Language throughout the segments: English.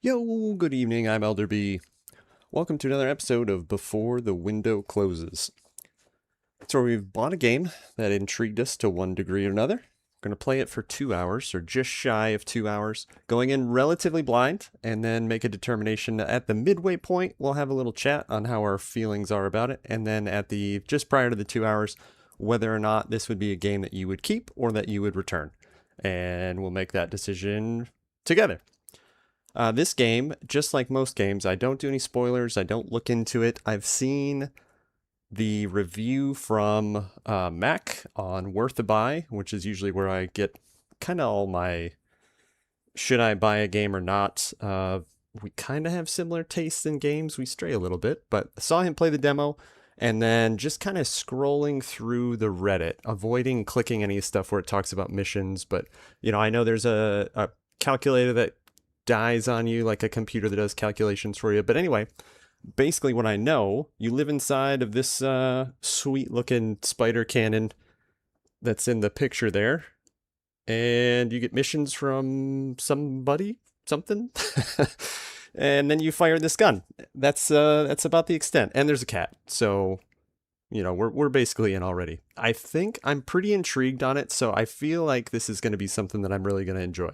Yo, good evening, I'm Elderb. Welcome to another episode of Before the Window Closes. So we've bought a game that intrigued us to one degree or another. We're going to play it for 2 hours, or just shy of 2 hours, going in relatively blind, and then make a determination. At the midway point, we'll have a little chat on how our feelings are about it, and then at the just prior to the 2 hours, whether or not this would be a game that you would keep or that you would return. And we'll make that decision together. This game, just like most games, I don't do any spoilers. I don't look into it. I've seen the review from Mac on Worth a Buy, which is usually where I get kind of all my should I buy a game or not. We kind of have similar tastes in games. We stray a little bit, but saw him play the demo and then just kind of scrolling through the Reddit, avoiding clicking any stuff where it talks about missions. But, I know there's a calculator that dies on you, like a computer that does calculations for you. But anyway, basically what I know, you live inside of this sweet looking spider cannon that's in the picture there, and you get missions from somebody, something, and then you fire this gun. That's about the extent. And there's a cat, so we're basically in already. I think I'm pretty intrigued on it, so I feel like this is going to be something that I'm really going to enjoy.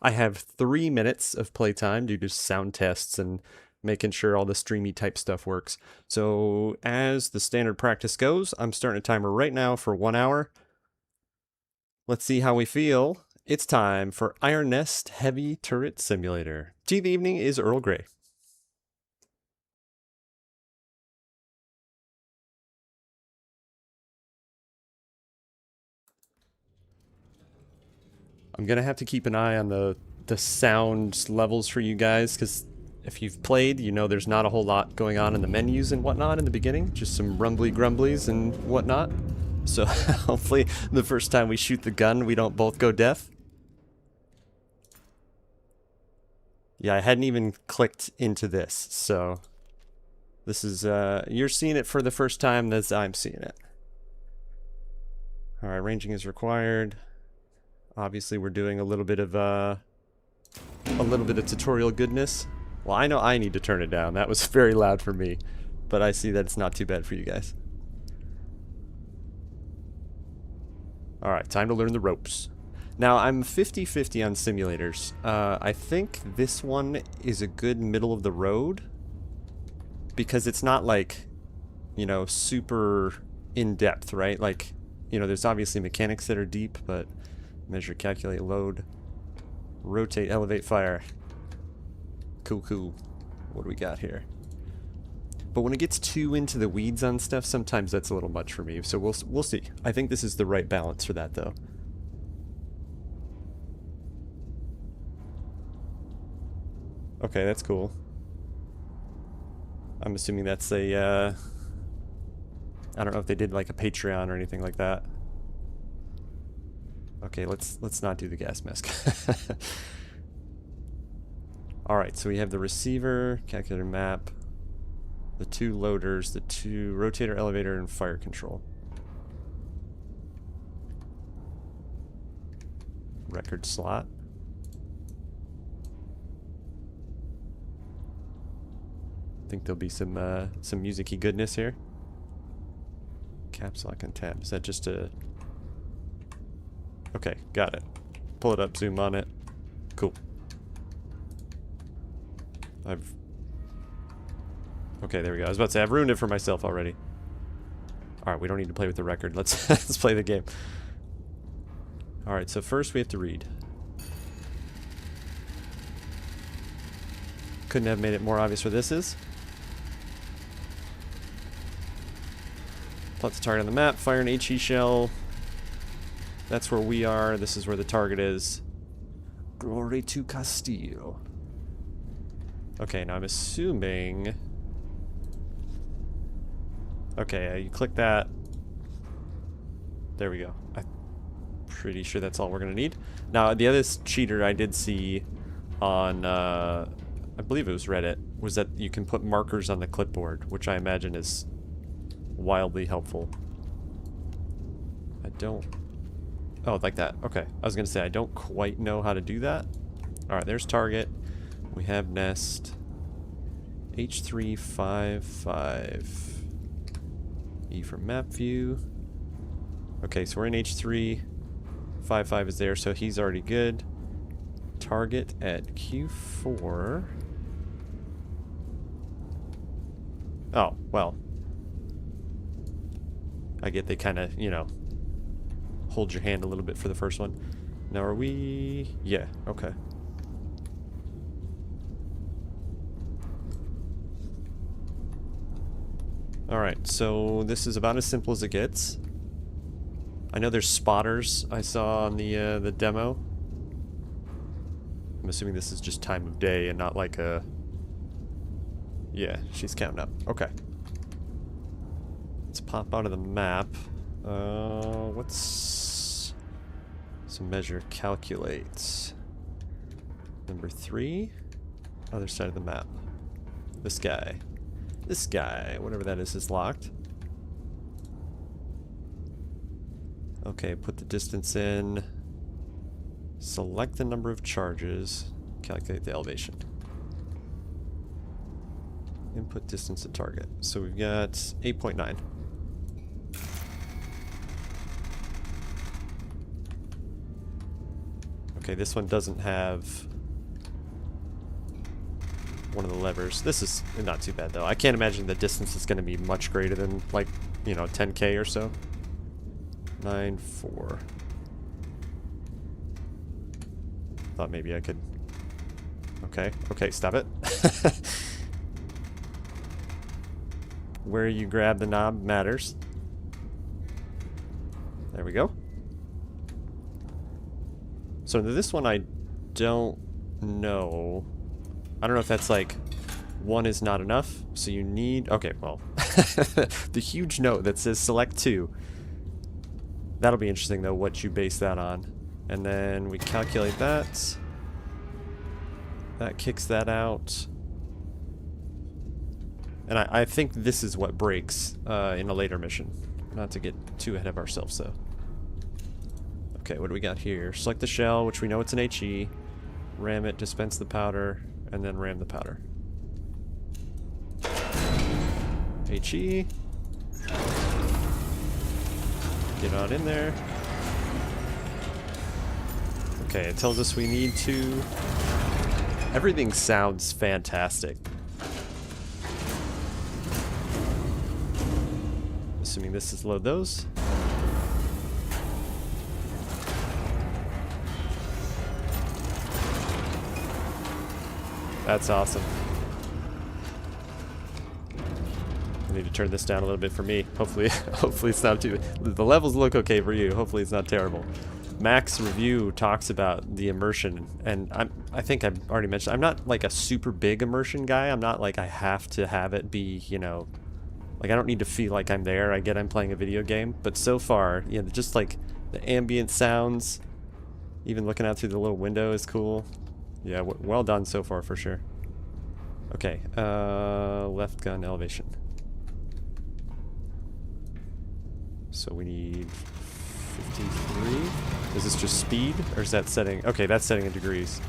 I have 3 minutes of playtime due to sound tests and making sure all the streamy type stuff works. So as the standard practice goes, I'm starting a timer right now for 1 hour. Let's see how we feel. It's time for Iron Nest Heavy Turret Simulator. Tea of the evening is Earl Grey. I'm going to have to keep an eye on the sound levels for you guys, because if you've played, there's not a whole lot going on in the menus and whatnot in the beginning. Just some rumbly grumblies and whatnot. So hopefully the first time we shoot the gun, we don't both go deaf. Yeah, I hadn't even clicked into this, so this is, you're seeing it for the first time as I'm seeing it. Alright, ranging is required. Obviously, we're doing a little bit of tutorial goodness. Well, I know I need to turn it down. That was very loud for me, but I see that it's not too bad for you guys. All right, time to learn the ropes. Now, I'm 50-50 on simulators. I think this one is a good middle of the road because it's not like, super in-depth, right? Like, there's obviously mechanics that are deep, but measure, calculate, load, rotate, elevate, fire. Cool. What do we got here? But when it gets too into the weeds on stuff, sometimes that's a little much for me. So we'll see. I think this is the right balance for that, though. Okay, that's cool. I'm assuming that's a, I don't know if they did like a Patreon or anything like that. Okay, let's not do the gas mask. Alright, so we have the receiver, calculator map, the 2 loaders, the 2 rotator, elevator, and fire control. Record slot. I think there'll be some music-y goodness here. Caps lock and tab. Is that just a... Okay, got it. Pull it up, zoom on it. Cool. Okay, there we go. I was about to say, I've ruined it for myself already. Alright, we don't need to play with the record. Let's play the game. Alright, so first we have to read. Couldn't have made it more obvious where this is. Plot the target on the map, fire an HE shell. That's where we are. This is where the target is. Glory to Castile. Okay, now I'm assuming... Okay, you click that. There we go. I'm pretty sure that's all we're going to need. Now, the other cheater I did see on, I believe it was Reddit, was that you can put markers on the clipboard, which I imagine is wildly helpful. I don't... Oh, like that. Okay. I was going to say, I don't quite know how to do that. Alright, there's target. We have nest. H355. E for map view. Okay, so we're in H3. 55 is there, so he's already good. Target at Q4. Oh, well. I get they kind of, you know, hold your hand a little bit for the first one. Now are we... Yeah, okay. Alright, so this is about as simple as it gets. I know there's spotters I saw on the demo. I'm assuming this is just time of day and not like a... Yeah, she's counting up. Okay. Let's pop out of the map. What's... So measure, calculate. Number 3. Other side of the map. This guy. This guy, whatever that is locked. Okay, put the distance in. Select the number of charges. Calculate the elevation. Input distance to target. So we've got 8.9. Okay, this one doesn't have one of the levers. This is not too bad though. I can't imagine the distance is going to be much greater than like, you know, 10K or so. 9.4. Thought maybe I could... Okay, okay, stop it. Where you grab the knob matters. There we go. So this one I don't know. I don't know if that's like 1 is not enough, so you need... Okay, well, the huge note that says select 2. That'll be interesting though, what you base that on. And then we calculate that. That kicks that out. And I think this is what breaks in a later mission. Not to get too ahead of ourselves though. Okay, what do we got here? Select the shell, which we know it's an HE. Ram it, dispense the powder, and then ram the powder. HE. Get on in there. Okay, it tells us we need to... Everything sounds fantastic. Assuming this is load those. That's awesome. I need to turn this down a little bit for me. Hopefully, hopefully it's not too... The levels look okay for you. Hopefully it's not terrible. Mac's review talks about the immersion, and I think I've already mentioned, I'm not like a super big immersion guy. I'm not like I have to have it be, you know, like I don't need to feel like I'm there. I get I'm playing a video game, but so far, you know, just like the ambient sounds, even looking out through the little window is cool. Yeah, well done so far for sure. Okay, left gun elevation. So we need 53. Is this just speed, or is that setting? Okay, that's setting in degrees.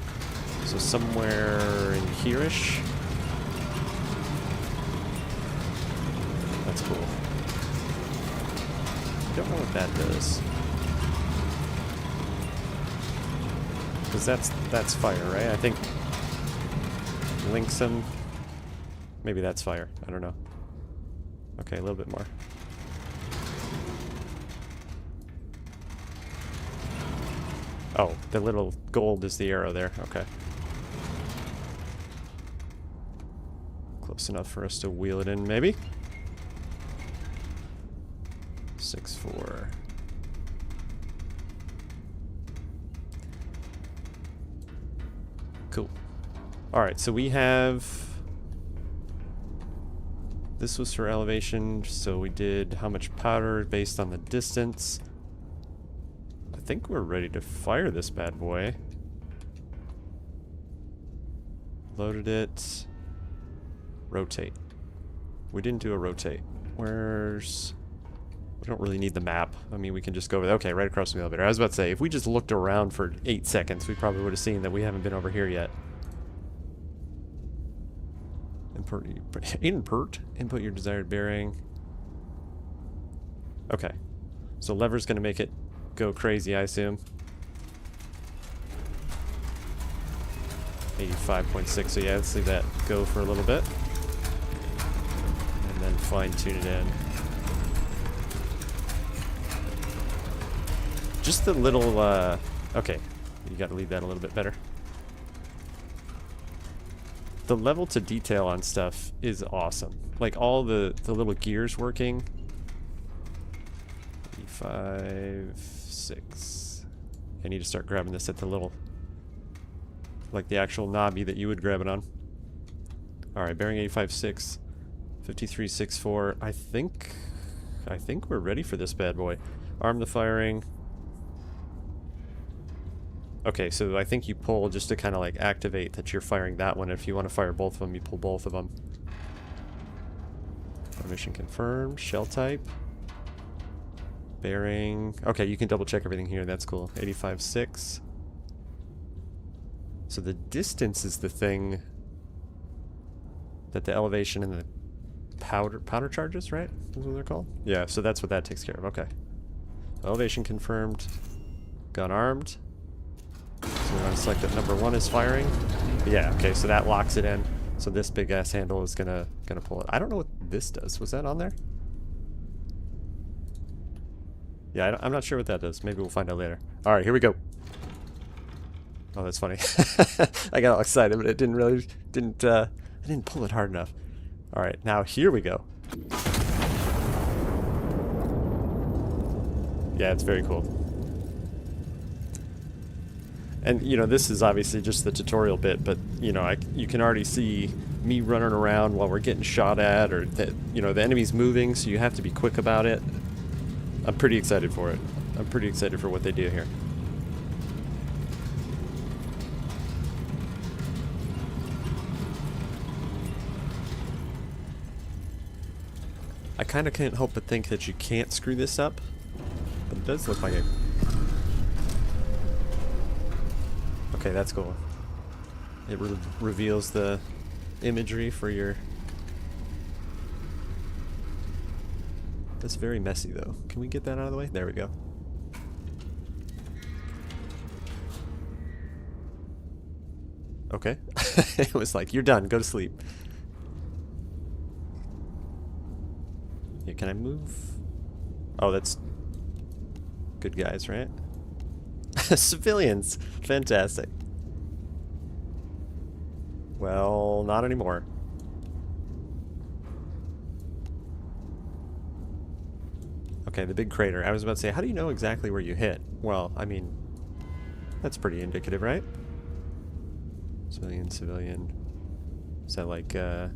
So somewhere in here-ish. That's cool. I don't know what that does. Because that's fire, right? I think links them. Maybe that's fire. I don't know. Okay, a little bit more. Oh, the little gold is the arrow there. Okay. Close enough for us to wheel it in, maybe? 6.4. Cool. Alright, so we have... This was for elevation, so we did how much powder based on the distance. I think we're ready to fire this bad boy. Loaded it. Rotate. We didn't do a rotate. Where's... We don't really need the map. I mean, we can just go over there. Okay, right across from the elevator. I was about to say, if we just looked around for 8 seconds, we probably would have seen that we haven't been over here yet. Input your desired bearing. Okay. So lever's gonna make it go crazy, I assume. 85.6, so yeah, let's leave that go for a little bit. And then fine tune it in. Just the little, okay, you gotta leave that a little bit better. The level to detail on stuff is awesome. Like all the little gears working. 5, 6. I need to start grabbing this at the little, like the actual knobby that you would grab it on. Alright, bearing 85.6, 53.64. I think we're ready for this bad boy. Arm the firing. Okay, so I think you pull just to kind of like activate that you're firing that one. If you want to fire both of them, you pull both of them. Mission confirmed. Shell type. Bearing. Okay, you can double check everything here. That's cool. 85.6. So the distance is the thing that the elevation and the powder charges, right? That's what they're called? Yeah, so that's what that takes care of. Okay. Elevation confirmed. Gun armed. So we're going to select that number 1 is firing. Yeah, okay, so that locks it in. So this big ass handle is gonna pull it. I don't know what this does. Was that on there? Yeah, I'm not sure what that does. Maybe we'll find out later. All right, here we go. Oh, that's funny. I got all excited, but it didn't really I didn't pull it hard enough. All right, now here we go. Yeah, it's very cool. And, you know, this is obviously just the tutorial bit, but, you know, you can already see me running around while we're getting shot at, or, you know, the enemy's moving, so you have to be quick about it. I'm pretty excited for it. I'm pretty excited for what they do here. I kind of can't help but think that you can't screw this up, but it does look like it. Okay, that's cool. It reveals the imagery for your... That's very messy, though. Can we get that out of the way? There we go. Okay. It was like, you're done. Go to sleep. Yeah, can I move? Oh, that's... good guys, right? Civilians! Fantastic. Well, not anymore. Okay, the big crater. I was about to say, how do you know exactly where you hit? Well, I mean, that's pretty indicative, right? Civilian, civilian. Is that like, yeah,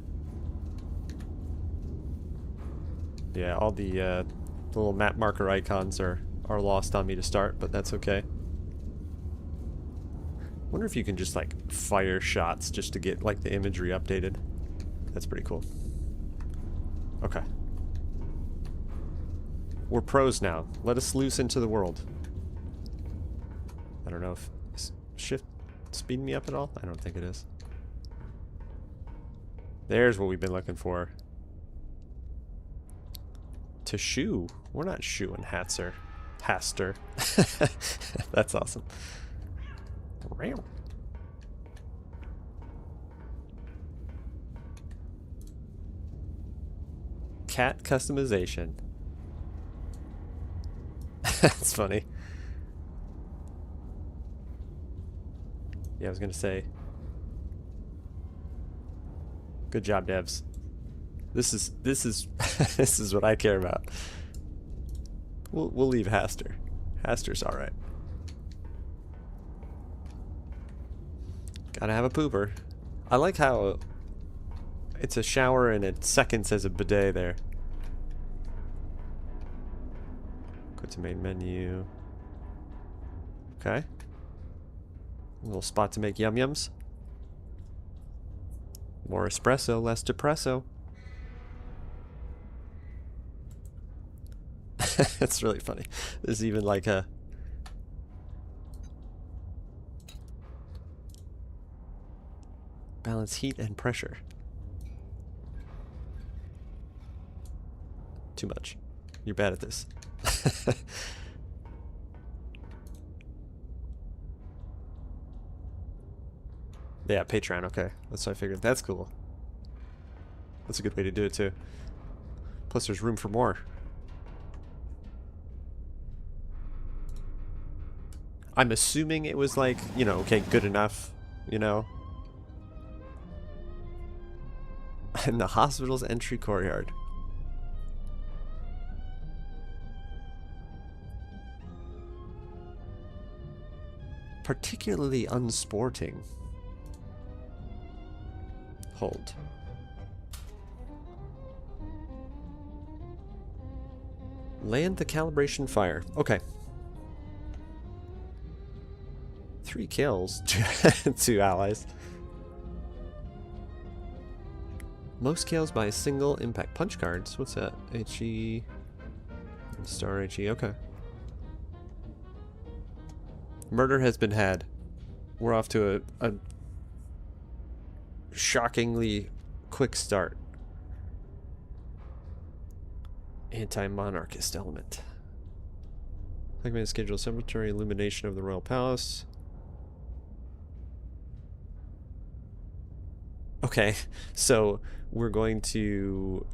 all the little map marker icons are lost on me to start, but that's okay. Wonder if you can just like fire shots just to get like the imagery updated. That's pretty cool. Okay. We're pros now. Let us loose into the world. I don't know if shift speeding me up at all. I don't think it is. There's what we've been looking for. To shoe. We're not shoeing Hatster. Haster. That's awesome. Cat customization. That's funny. Yeah, I was gonna say. Good job, devs. This is this is what I care about. We'll leave Haster. Haster's all right. Gotta have a pooper. I like how it's a shower and it seconds as a bidet there. Go to main menu. Okay. A little spot to make yum-yums. More espresso, less depresso. That's really funny. There's even like a... balance heat and pressure. too much. You're bad at this. Yeah, Patreon, okay. That's what I figured. That's cool. That's a good way to do it, too. Plus, there's room for more. I'm assuming it was like, you know, okay, good enough, you know? In the hospital's entry courtyard. Particularly unsporting. Hold. Land the calibration fire. Okay. 3 kills. 2 allies. Most kills by single impact punch cards. What's that? HE. Star HE. Okay. Murder has been had. We're off to a shockingly quick start. Anti-monarchist element. Recommended schedule cemetery illumination of the royal palace. Okay, so we're going to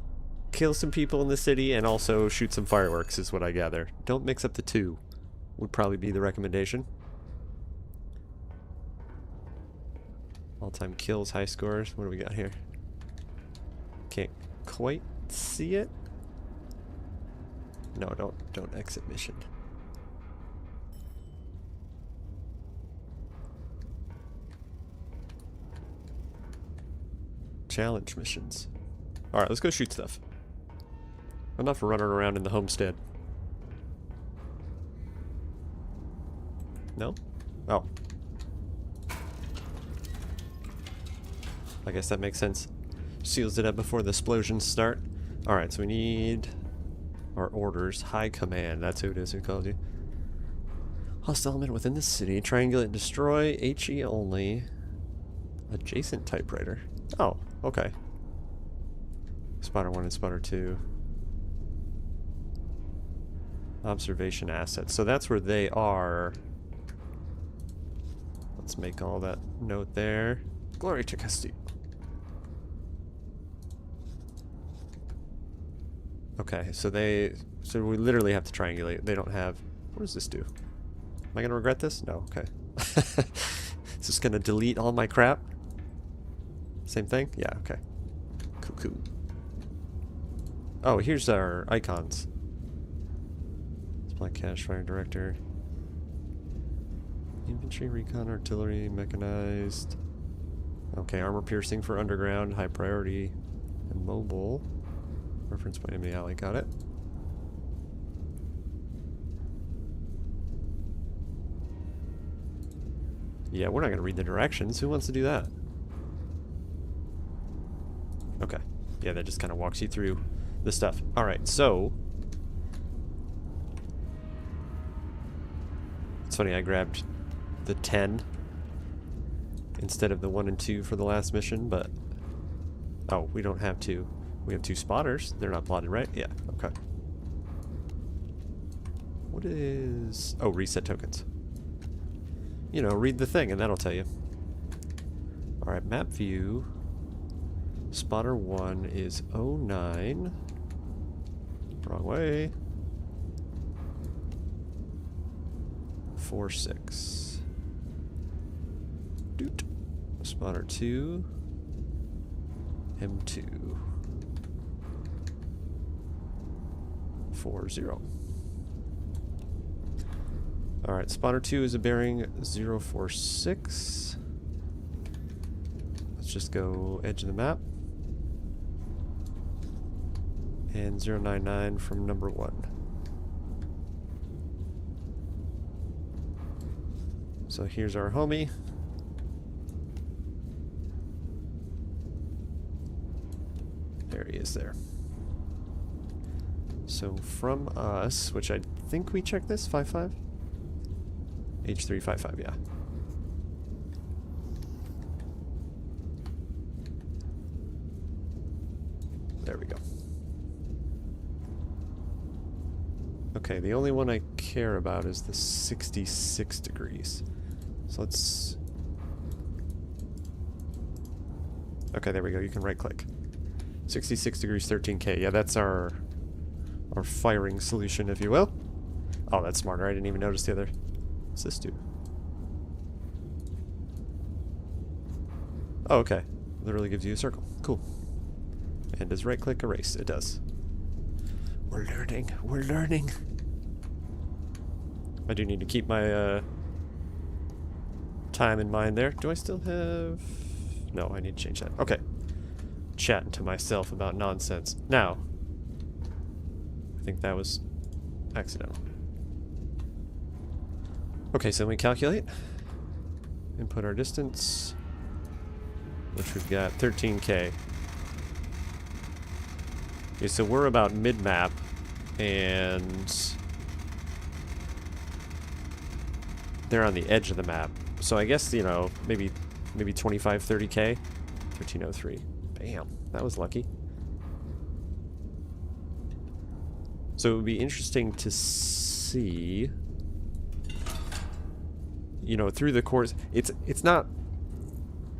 kill some people in the city and also shoot some fireworks is what I gather. Don't mix up the two would probably be the recommendation. All-time kills, high scores. What do we got here? Can't quite see it. No, don't exit mission. Challenge missions. Alright, let's go shoot stuff. Enough for running around in the homestead. No? Oh. I guess that makes sense. Seals it up before the explosions start. Alright, so we need our orders. High command. That's who it is who calls you. Hostile element within the city. Triangulate and destroy. HE only. Adjacent typewriter. Oh, okay. Spotter 1 and spotter 2. Observation assets. So that's where they are. Let's make all that note there. Glory to Castillo. Okay, so we literally have to triangulate. They don't have... What does this do? Am I gonna regret this? No, okay. Is this gonna delete all my crap? Same thing? Yeah, okay. Cool. Oh, here's our icons. Supply cache, fire director. Infantry, recon, artillery, mechanized. Okay, armor piercing for underground, high priority, and mobile. Reference point in the alley, got it. Yeah, we're not going to read the directions. Who wants to do that? Okay. Yeah, that just kind of walks you through the stuff. Alright, so... It's funny, I grabbed the 10 instead of the 1 and 2 for the last mission, but... Oh, we don't have 2. We have 2 spotters. They're not plotted, right? Yeah, okay. What is... Oh, reset tokens. You know, read the thing and that'll tell you. Alright, map view. Spotter 1 is 09. Wrong way. 46. Doot. Spotter 2. M2. 40. Alright, spotter 2 is a bearing 046. Let's just go edge of the map. And 099 from number 1. So here's our homie. There he is there. So from us, which I think we checked this, 55? H355, yeah. There we go. Okay, the only one I care about is the 66 degrees. So let's... Okay, there we go. You can right-click. 66 degrees, 13K. Yeah, that's our firing solution, if you will. Oh, that's smarter. I didn't even notice the other. What's this do? Oh, okay. Literally gives you a circle. Cool. And does right-click erase? It does. We're learning. We're learning. I do need to keep my time in mind there. Do I still have... No, I need to change that. Okay. Chatting to myself about nonsense. Now. I think that was accidental. Okay, so we calculate. Input our distance. Which we've got 13K. Okay, so we're about mid-map. And... they're on the edge of the map. So I guess, you know, maybe 25, 30K. 1303. Bam. That was lucky. So it would be interesting to see, you know, through the course. It's not,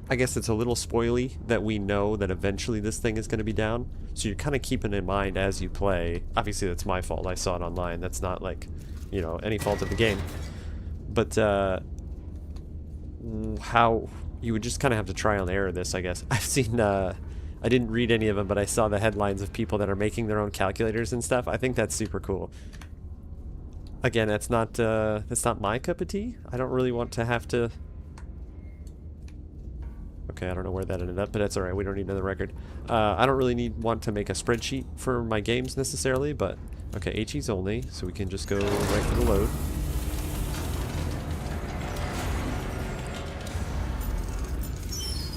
I guess it's a little spoily that we know that eventually this thing is going to be down. So you're kind of keeping in mind as you play. Obviously that's my fault. I saw it online. That's not like, you know, any fault of the game. But how you would just kind of have to trial and error this, I guess. I've seen, I didn't read any of them, but I saw the headlines of people that are making their own calculators and stuff. I think that's super cool. Again, that's not my cup of tea. I don't really want to have to... Okay, I don't know where that ended up, but that's alright. We don't need another record. I don't really want to make a spreadsheet for my games necessarily, but... Okay, HE's only, so we can just go right for the load.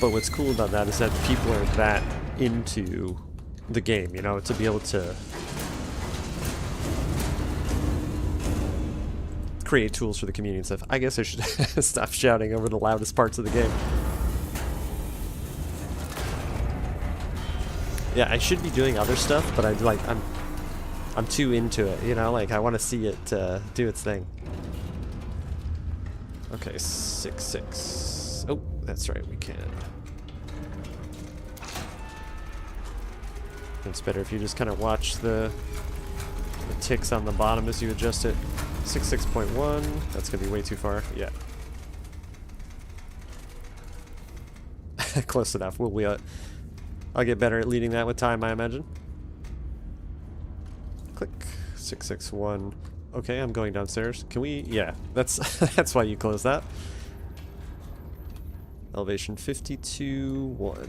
But what's cool about that is that people are that into the game, you know, to be able to create tools for the community and stuff. I guess I should stop shouting over the loudest parts of the game. Yeah, I should be doing other stuff, but I'm too into it, you know, like I want to see it do its thing. Okay, 6. Oh, that's right, we can. It's better if you just kind of watch the ticks on the bottom as you adjust it. 6.1. That's gonna be way too far. Yeah. Close enough. I'll get better at leading that with time, I imagine. Click. 661. Okay, I'm going downstairs. Can we? Yeah, that's that's why you close that. Elevation 52.1.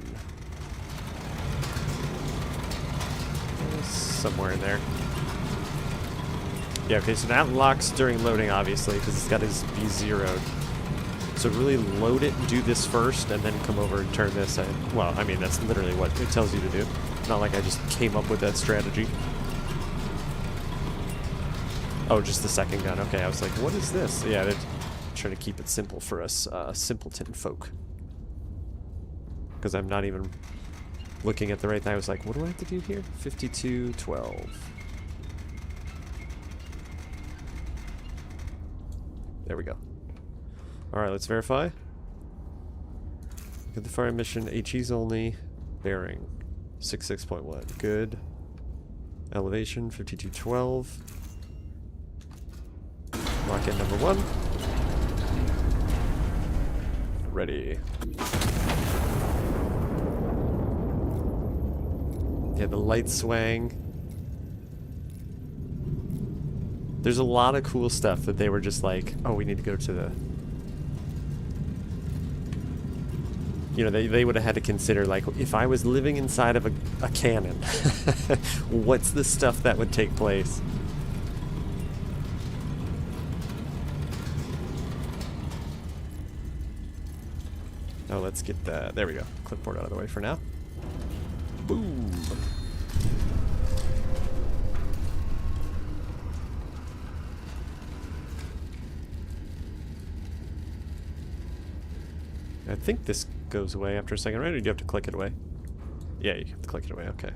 Somewhere in there. Yeah, okay, so that locks during loading, obviously, because it's got to be zeroed. So really load it, do this first, and then come over and turn this in. Well, I mean, that's literally what it tells you to do. Not like I just came up with that strategy. Oh, just the second gun. Okay, I was like, what is this? Yeah, they're trying to keep it simple for us simpleton folk. Because I'm not even looking at the right thing. I was like, what do I have to do here? 52.12. There we go. Alright, let's verify. Get the fire mission, HE's only. Bearing 66.1. Good. Elevation 52.12. Lock in number 1. Ready. Yeah, the light swang. There's a lot of cool stuff that they were just like, oh, we need to go to the... You know, they would have had to consider, like, if I was living inside of a cannon, what's the stuff that would take place? Oh, let's get that. There we go. Clipboard out of the way for now. Boom. I think this goes away after a second, right? Or do you have to click it away? Yeah, you have to click it away. Okay.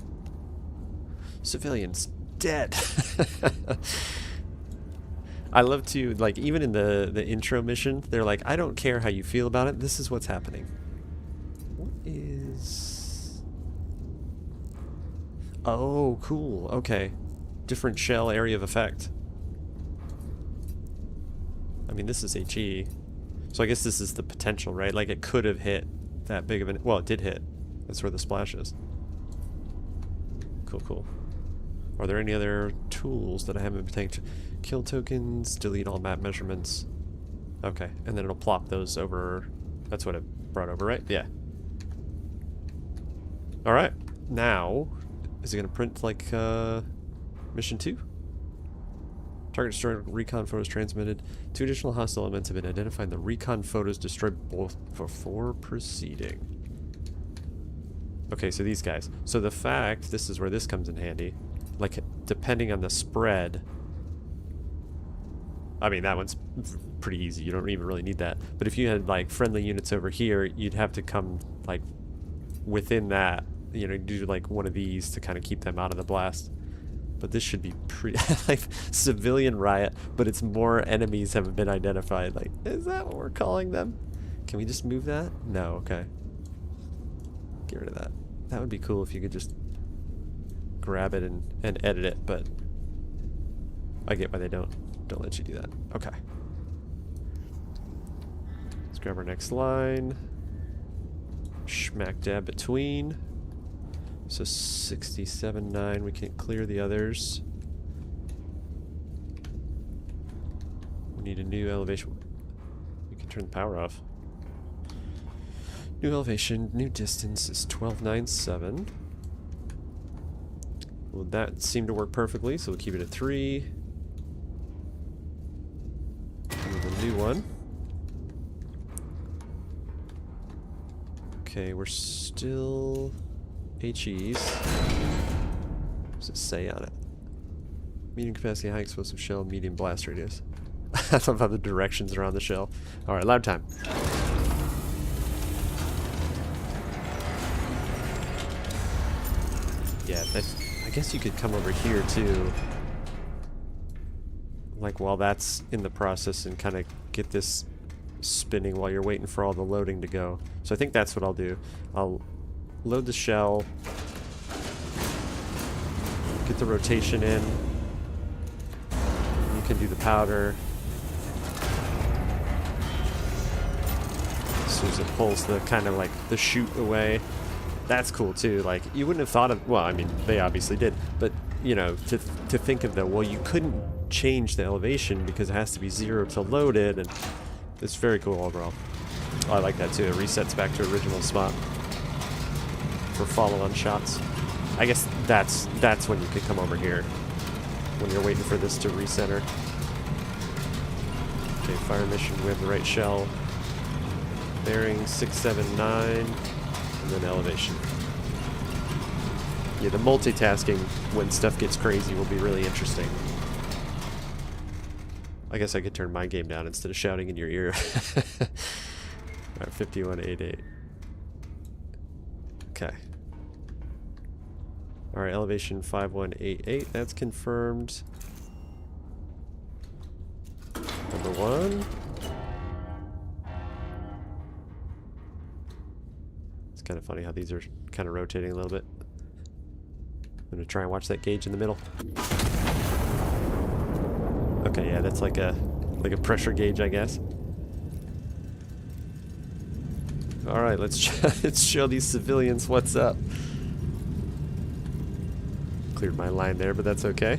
Civilians dead. I love to, like, even in the intro mission, they're like, I don't care how you feel about it, this is what's happening. What is... Oh, cool, okay. Different shell area of effect. I mean, this is HE. So I guess this is the potential, right? Like, it could have hit that big of an... Well, it did hit. That's where the splash is. Cool, cool. Are there any other tools that I haven't been taking? Kill tokens, delete all map measurements. Okay, and then it'll plop those over. That's what it brought over, right? Yeah. Alright, now, is it going to print like mission 2? Target destroyed, recon photos transmitted. 2 additional hostile elements have been identified. The recon photos destroyed both before proceeding. Okay, so these guys. So the fact, this is where this comes in handy. Like, depending on the spread. I mean, that one's pretty easy. You don't even really need that. But if you had, like, friendly units over here, you'd have to come, like, within that. You know, do, like, one of these to kind of keep them out of the blast. But this should be pretty... like, civilian riot, but it's more enemies have been identified. Like, is that what we're calling them? Can we just move that? No, okay. Get rid of that. That would be cool if you could just grab it and edit it, but I get why they don't let you do that. Okay. Let's grab our next line. Smack dab between. So 67.9, we can't clear the others. We need a new elevation. We can turn the power off. New elevation, new distance is 12.97. Well, that seemed to work perfectly, so we'll keep it at 3. Move a new one. Okay, we're still HEs. What does it say on it? Medium capacity, high explosive shell, medium blast radius. I love how the directions are on the shell. Alright, loud time. Yeah, I guess you could come over here too. Like while that's in the process and kind of get this spinning while you're waiting for all the loading to go. So I think that's what I'll do. I'll load the shell, get the rotation in. You can do the powder. As soon as it pulls the kind of like the chute away. That's cool too. Like, you wouldn't have thought of, well, I mean, they obviously did, but you know, to think of the, well, you couldn't change the elevation because it has to be 0 to load it, and it's very cool overall. Oh, I like that too. It resets back to original spot for follow-on shots. I guess that's when you could come over here when you're waiting for this to recenter. Okay, fire mission. We have the right shell. Bearing 679. And then elevation. Yeah, the multitasking when stuff gets crazy will be really interesting. I guess I could turn my game down instead of shouting in your ear. Alright, 5188. Okay. Alright, elevation 5188. That's confirmed. Number 1. Kind of funny how these are kind of rotating a little bit. I'm gonna try and watch that gauge in the middle. Okay, yeah, that's like a pressure gauge, I guess. All right, let's show these civilians what's up. Cleared my line there, but that's okay.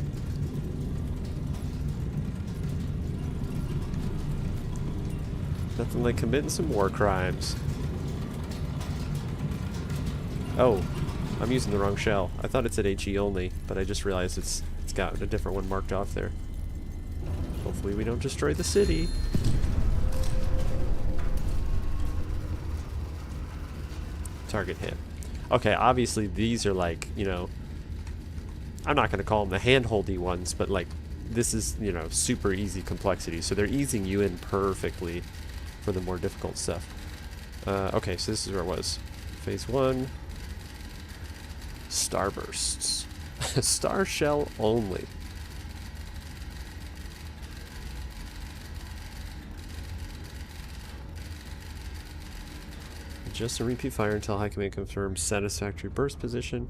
Nothing like committing some war crimes. Oh, I'm using the wrong shell. I thought it said HE only, but I just realized it's got a different one marked off there. Hopefully we don't destroy the city. Target hit. Okay, obviously these are like, you know, I'm not going to call them the hand-holdy ones, but like this is, you know, super easy complexity. So they're easing you in perfectly for the more difficult stuff. Okay, so this is where it was. Phase 1. Starbursts. Star shell only. Adjust and repeat fire until high command confirms satisfactory burst position.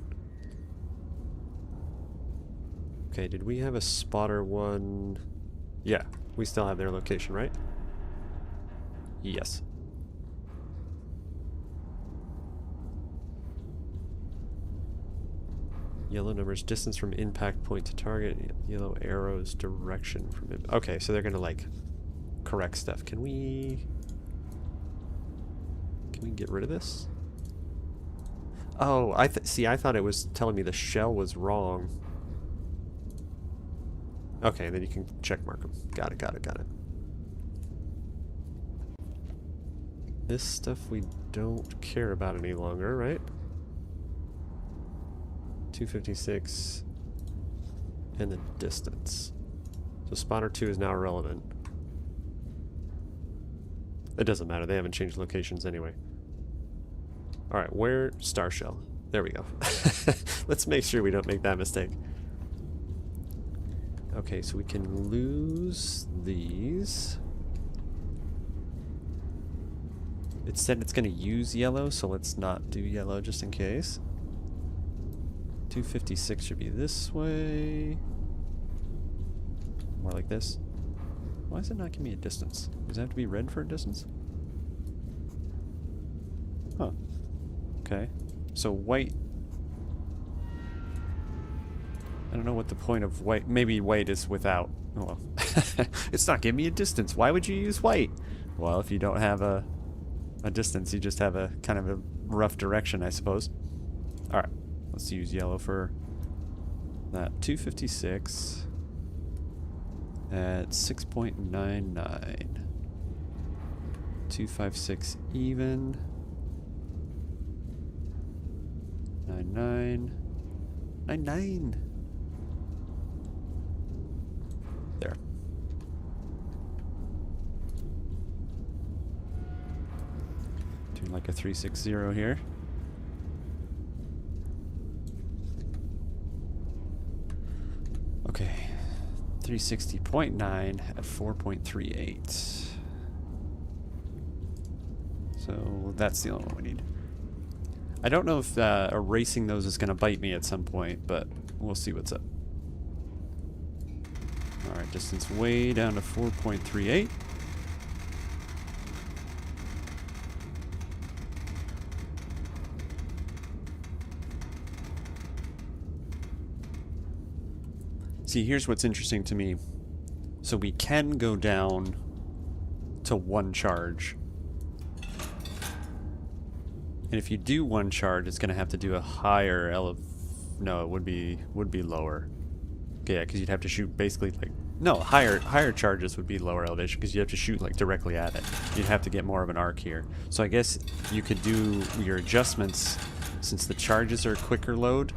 Okay, did we have a spotter one? Yeah, we still have their location, right? Yes. Yellow numbers distance from impact point to target. Yellow arrows direction from it. Okay, so they're gonna like correct stuff. Can we get rid of this? Oh, see, I thought it was telling me the shell was wrong. Okay, then you can check mark them. Got it, got it, got it. This stuff we don't care about any longer, right? 256 and the distance. So spotter 2 is now irrelevant. It doesn't matter, they haven't changed locations anyway. Alright, where? Star shell. There we go. Let's make sure we don't make that mistake. Okay, so we can lose these. It said it's going to use yellow, so let's not do yellow just in case. 256 should be this way. More like this. Why is it not giving me a distance? Does it have to be red for a distance? Huh. Okay. So white... I don't know what the point of white... Maybe white is without... Oh, well. It's not giving me a distance. Why would you use white? Well, if you don't have a distance, you just have a kind of a rough direction, I suppose. Alright. Let's use yellow for that. 256 at 6.99. 256 even. 99. 99. There. Doing like a 360 here. Okay, 360.9 at 4.38. So that's the only one we need. I don't know if erasing those is going to bite me at some point, but we'll see what's up. Alright, distance way down to 4.38. See, here's what's interesting to me. So we can go down to 1 charge. And if you do 1 charge, it's going to have to do a higher no, it would be lower. Okay, yeah, because you'd have to shoot basically like... No, higher charges would be lower elevation because you have to shoot like directly at it. You'd have to get more of an arc here. So I guess you could do your adjustments since the charges are quicker load.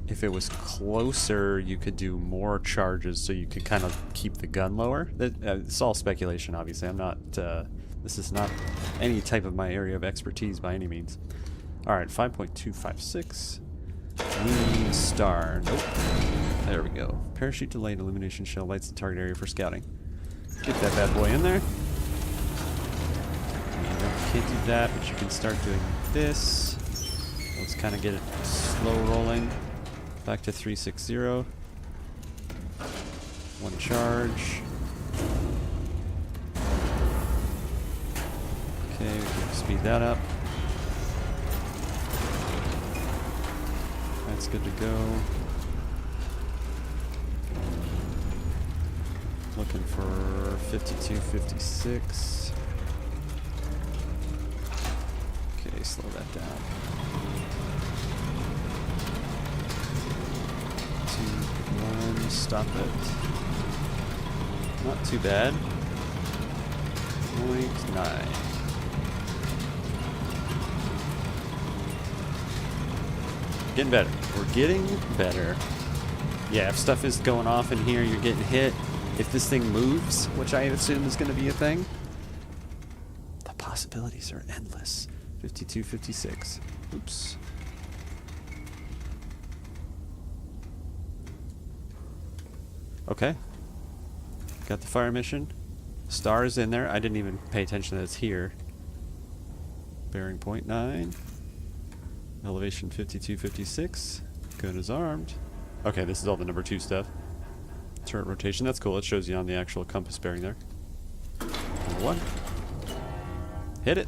If it was closer, you could do more charges so you could kind of keep the gun lower. It's all speculation, obviously. I'm not... this is not any type of my area of expertise by any means. Alright, 5.256. Green star. Nope. There we go. Parachute delayed illumination shell lights the target area for scouting. Get that bad boy in there. You can't do that, but you can start doing this. Let's kind of get it slow rolling. Back to 360. 1 charge. Okay, we can speed that up. That's good to go. Looking for 52, 56. Okay, slow that down. 2, 1, stop it. Not too bad. 0.9. Getting better. We're getting better. Yeah, if stuff is going off in here, you're getting hit. If this thing moves, which I assume is going to be a thing, the possibilities are endless. 52, 56. Oops. Okay. Got the fire mission. Star is in there. I didn't even pay attention that it's here. Bearing 0.9. Elevation 5256. Gun is armed. Okay, this is all the number 2 stuff. Turret rotation, that's cool. It shows you on the actual compass bearing there. Number 1. Hit it.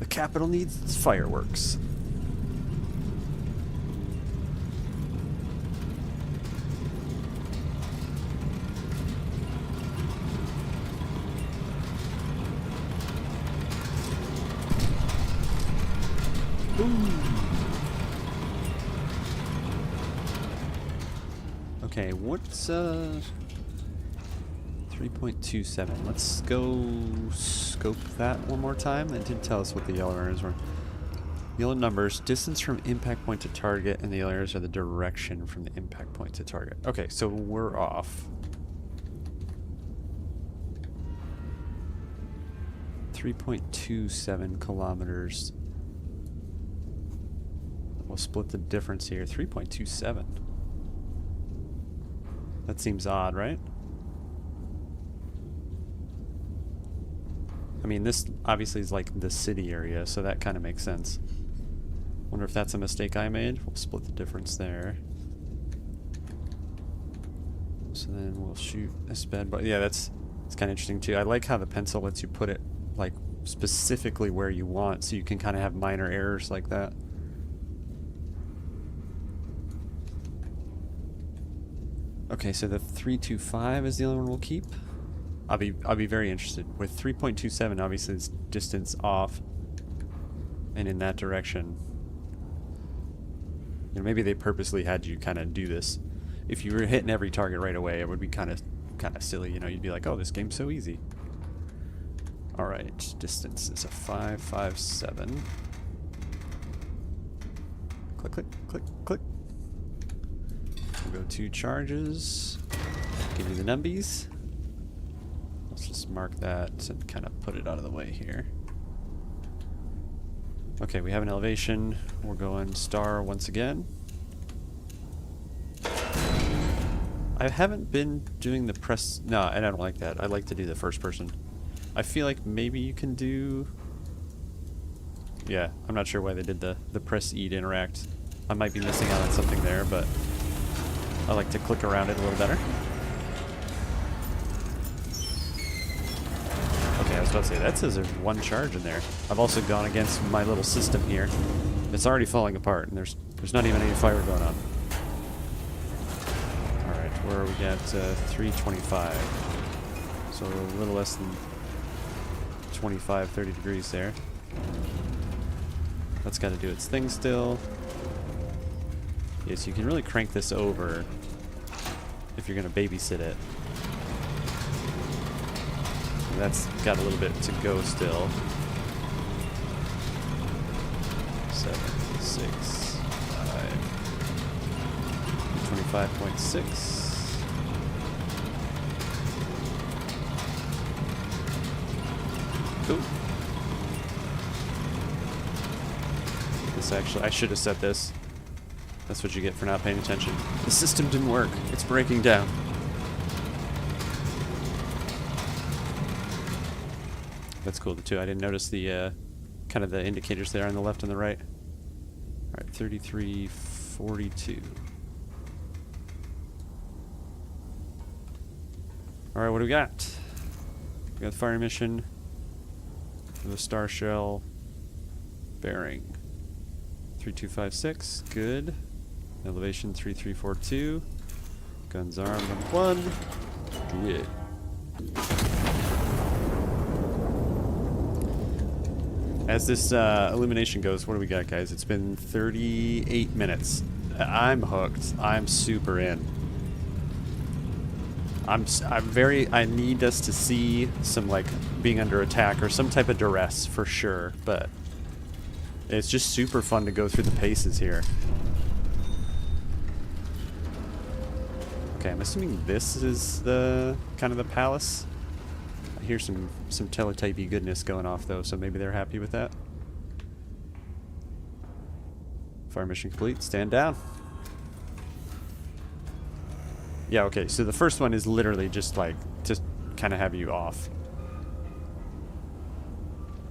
The capital needs fireworks. Okay, what's 3.27? Let's go scope that one more time. That did tell us what the yellow arrows were. Yellow numbers, distance from impact point to target, and the yellow arrows are the direction from the impact point to target. Okay, so we're off. 3.27 kilometers. We'll split the difference here. 3.27. That seems odd, right? I mean, this obviously is like the city area, so that kind of makes sense. Wonder if that's a mistake I made. We'll split the difference there. So then we'll shoot this bad boy. Yeah, it's kind of interesting too. I like how the pencil lets you put it like specifically where you want, so you can kind of have minor errors like that. Okay, so the 325 is the only one we'll keep. I'll be very interested. With 3.27, obviously it's distance off and in that direction. You know, maybe they purposely had you kind of do this. If you were hitting every target right away, it would be kind of silly. You know, you'd be like, "Oh, this game's so easy." All right, distance is a 557. Click, click, click, click. We'll go 2 charges. Give you the numbies. Let's just mark that and kind of put it out of the way here. Okay, we have an elevation. We're going star once again. I haven't been doing the press... No, and I don't like that. I like to do the first person. I feel like maybe you can do... Yeah, I'm not sure why they did the press E to interact. I might be missing out on something there, but I like to click around it a little better. Okay, I was about to say, that says there's 1 charge in there. I've also gone against my little system here. It's already falling apart, and there's not even any fire going on. Alright, where are we at? 325. So a little less than 25, 30 degrees there. That's got to do its thing still. Yes, you can really crank this over if you're going to babysit it. That's got a little bit to go still. 7, 6, 5, 25.6. Cool. This actually, I should have set this. That's what you get for not paying attention. The system didn't work. It's breaking down. That's cool too. I didn't notice the kind of the indicators there on the left and the right. All right, 3342. All right, what do we got? We got the fire mission, the star shell, bearing 3256. Good. Elevation 3342. Guns armed on 1. Do it. As this illumination goes, what do we got, guys? It's been 38 minutes. I'm hooked. I'm super in. I need us to see some, like, being under attack or some type of duress for sure, but it's just super fun to go through the paces here. Okay, I'm assuming this is the kind of the palace. I hear some teletypey goodness going off though, so maybe they're happy with that. Fire mission complete. Stand down. Yeah, okay, so the first one is literally just like, to kind of have you off.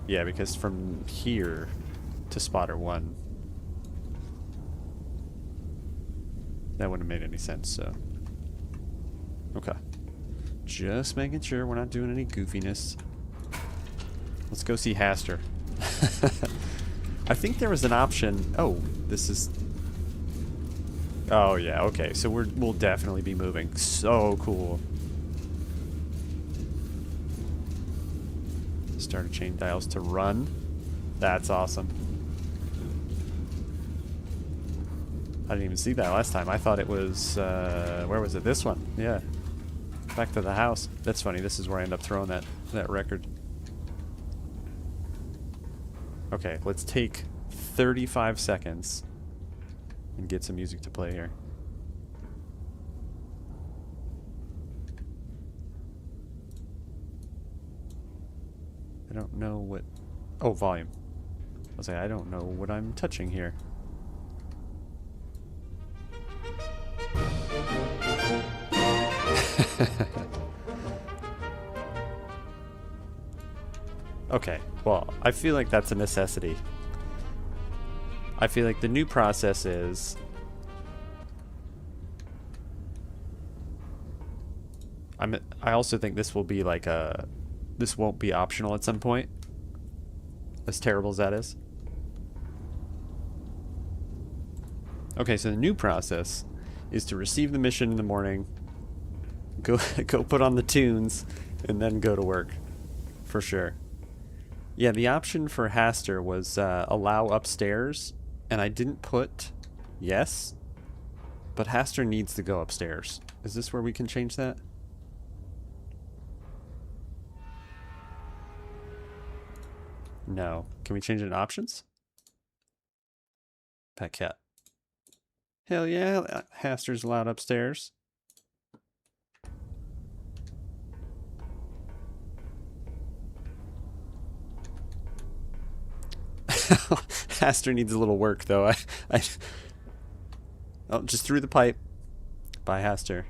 Yeah, because from here to spotter 1, that wouldn't have made any sense, so. Okay. Just making sure we're not doing any goofiness. Let's go see Haster. I think there was an option. Oh, this is... Oh, yeah, okay. So we'll definitely be moving. So cool. Start a chain dials to run. That's awesome. I didn't even see that last time. I thought it was... where was it? This one. Yeah. Back to the house. That's funny. This is where I end up throwing that record. Okay, let's take 35 seconds and get some music to play here. I don't know what... Oh, volume. I was like, I don't know what I'm touching here. Okay, well, I feel like that's a necessity. I feel like the new process is... I also think this will be like a... This won't be optional at some point. As terrible as that is. Okay, so the new process is to receive the mission in the morning, go put on the tunes, and then go to work. For sure. Yeah, the option for Haster was allow upstairs, and I didn't put yes, but Haster needs to go upstairs. Is this where we can change that? No. Can we change it in options? Pet cat. Hell yeah, Haster's allowed upstairs. Haster needs a little work, though. Oh, just through the pipe. Bye, Haster.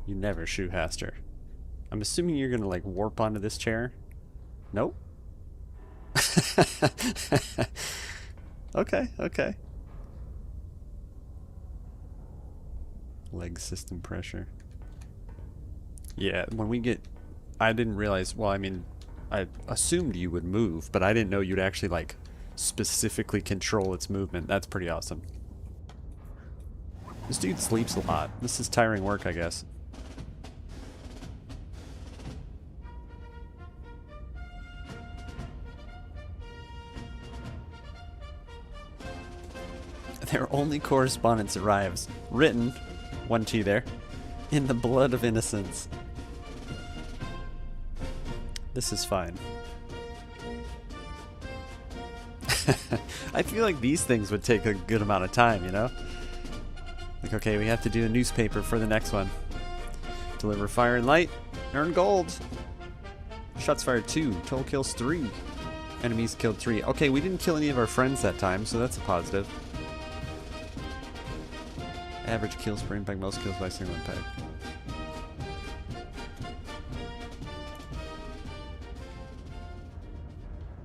You never shoot Haster. I'm assuming you're gonna, like, warp onto this chair? Nope. Okay, okay. Leg system pressure. Yeah, when we get... I didn't realize... Well, I mean, I assumed you would move, but I didn't know you'd actually, like, specifically control its movement. That's pretty awesome. This dude sleeps a lot. This is tiring work, I guess. Their only correspondence arrives, written, 1 T there, in the blood of innocence. This is fine. I feel like these things would take a good amount of time, you know? Like, okay, we have to do a newspaper for the next one. Deliver fire and light, earn gold. Shots fired 2, total kills 3. Enemies killed 3. Okay, we didn't kill any of our friends that time, so that's a positive. Average kills per impact, most kills by single impact.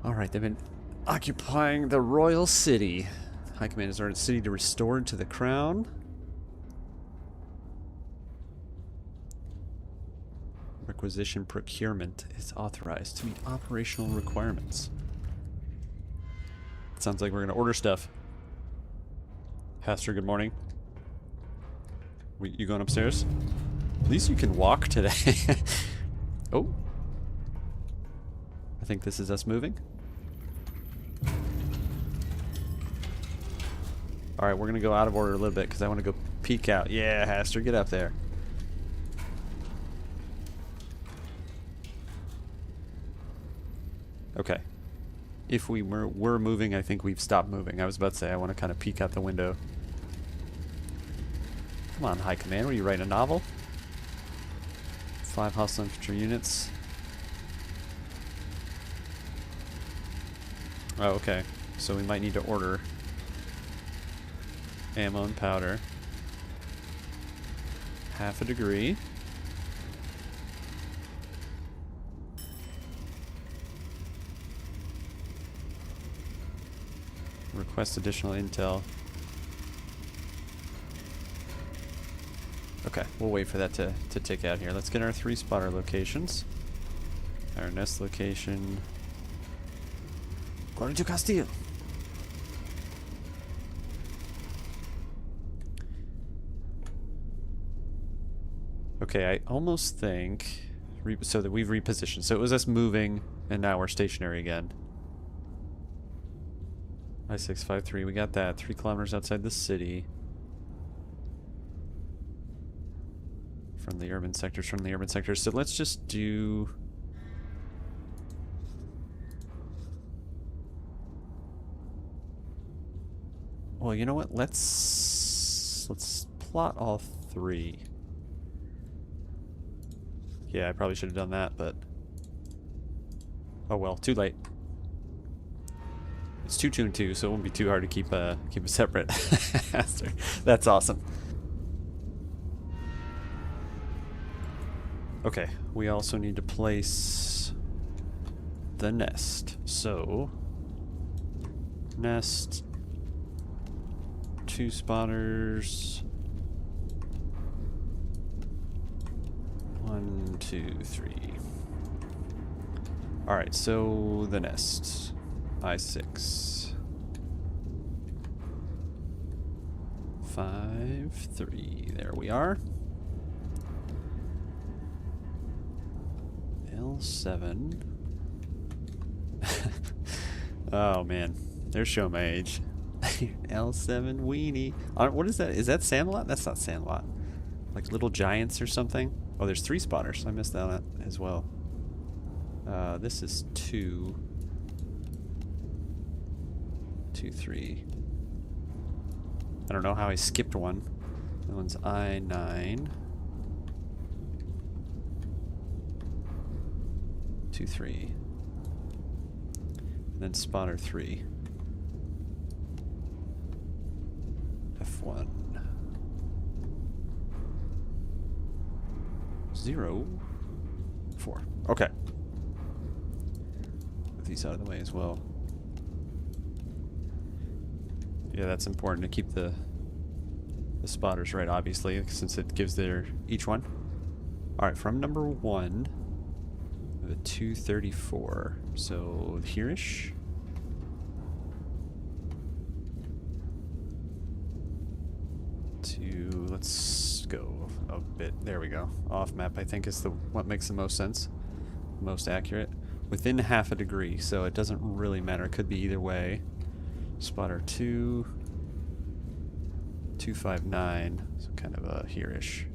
Alright, they've been occupying the royal city. High Command has ordered the city to restore to the crown. Requisition procurement is authorized to meet operational requirements. It sounds like we're going to order stuff. Haster, good morning. You going upstairs? At least you can walk today. Oh. I think this is us moving. Alright, we're going to go out of order a little bit because I want to go peek out. Yeah, Haster, get up there. Okay. If we were moving, I think we've stopped moving. I was about to say I want to kind of peek out the window. Come on, High Command. Were you writing a novel? 5 hostile infantry units. Oh, okay. So we might need to order ammo and powder. Half a degree. Request additional intel. Okay, we'll wait for that to tick out here. Let's get our 3 spotter locations. Our nest location. Going to Castile. Okay, I almost think so that we've repositioned. So it was us moving, and now we're stationary again. I-653, we got that. 3 kilometers outside the city. From the urban sectors, So let's just do... Well, you know what? Let's plot all 3. Yeah, I probably should have done that, but... Oh well, too late. It's 2, 2, and 2, so it won't be too hard to keep a separate. That's awesome. Okay, we also need to place the nest. So, nest, 2 spotters. 1, 2, 3. Alright, so the nest. I-6. 5, 3. There we are. L7. Oh man, they're showing my age. L7 weenie. What is that? Is that Sandlot? That's not Sandlot. Like Little Giants or something? Oh, there's 3 spotters. I missed that as well. This is 2. 2, 3. I don't know how I skipped one. That one's I-9. 2, 3. And then spotter 3. F1. 0, 4. Okay. Put these out of the way as well. Yeah, that's important to keep the spotters right, obviously, since it gives their each one. Alright, from number 1, we have a 234. So here-ish. Let's go a bit. There we go. Off map, I think, is what makes the most sense. Most accurate. Within half a degree, so it doesn't really matter. It could be either way. Spotter 2. 259. So kind of a here-ish.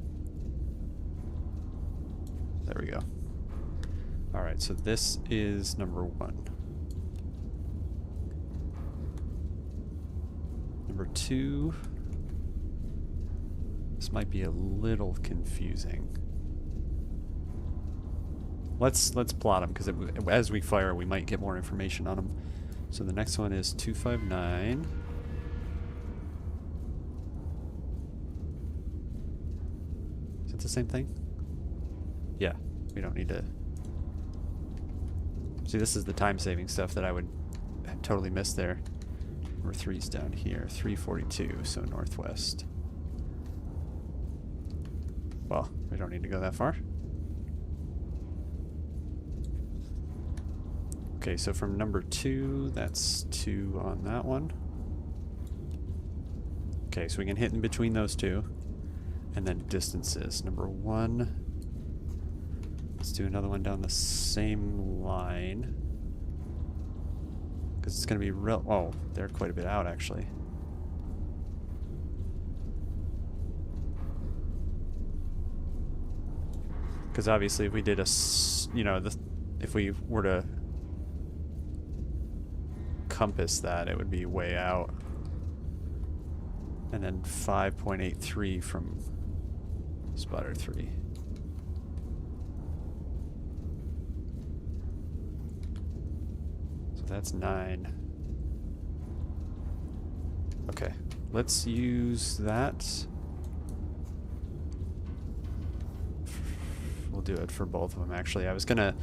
There we go. Alright, so this is number 1. Number 2. This might be a little confusing. Let's plot them, because as we fire, we might get more information on them. So the next one is 259. Is it the same thing? Yeah, we don't need to... See, this is the time-saving stuff that I would totally miss there. Number 3's down here, 342, so northwest. Well, we don't need to go that far. Okay, so from number 2, that's 2 on that one. Okay, so we can hit in between those 2. And then distances. Number 1. Let's do another one down the same line. Because it's going to be real... Oh, they're quite a bit out, actually. Because obviously if we did if we were to compass that, it would be way out. And then 5.83 from spotter 3. So that's 9. Okay, let's use that. We'll do it for both of them, actually. I was gonna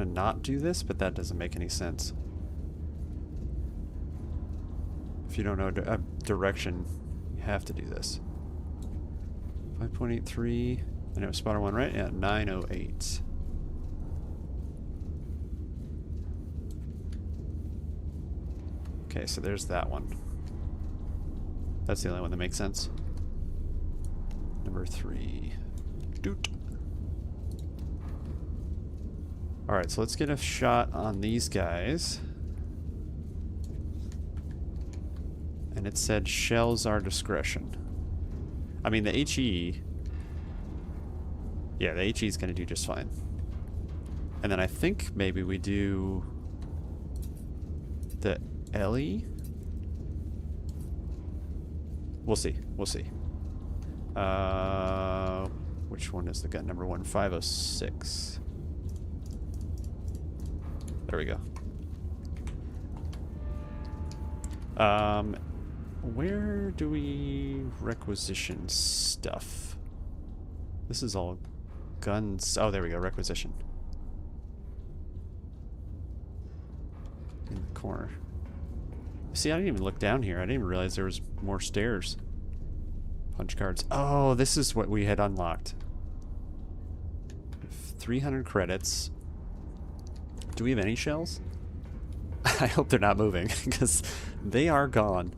not do this, but that doesn't make any sense. If you don't know direction, you have to do this. 5.83, and it was spotter 1, right? Yeah, 908. Okay, so there's that one. That's the only one that makes sense. Number 3. Doot. Alright, so let's get a shot on these guys. And it said shells are discretion. I mean, the HE... Yeah, the HE is going to do just fine. And then I think maybe we do the LE? We'll see. We'll see. Which one is the gun number 1? 506. There we go. Where do we requisition stuff? This is all guns. Oh, there we go. Requisition. In the corner. See, I didn't even look down here. I didn't even realize there was more stairs. Punch cards. Oh, this is what we had unlocked. 300 credits. Do we have any shells? I hope they're not moving, because they are gone.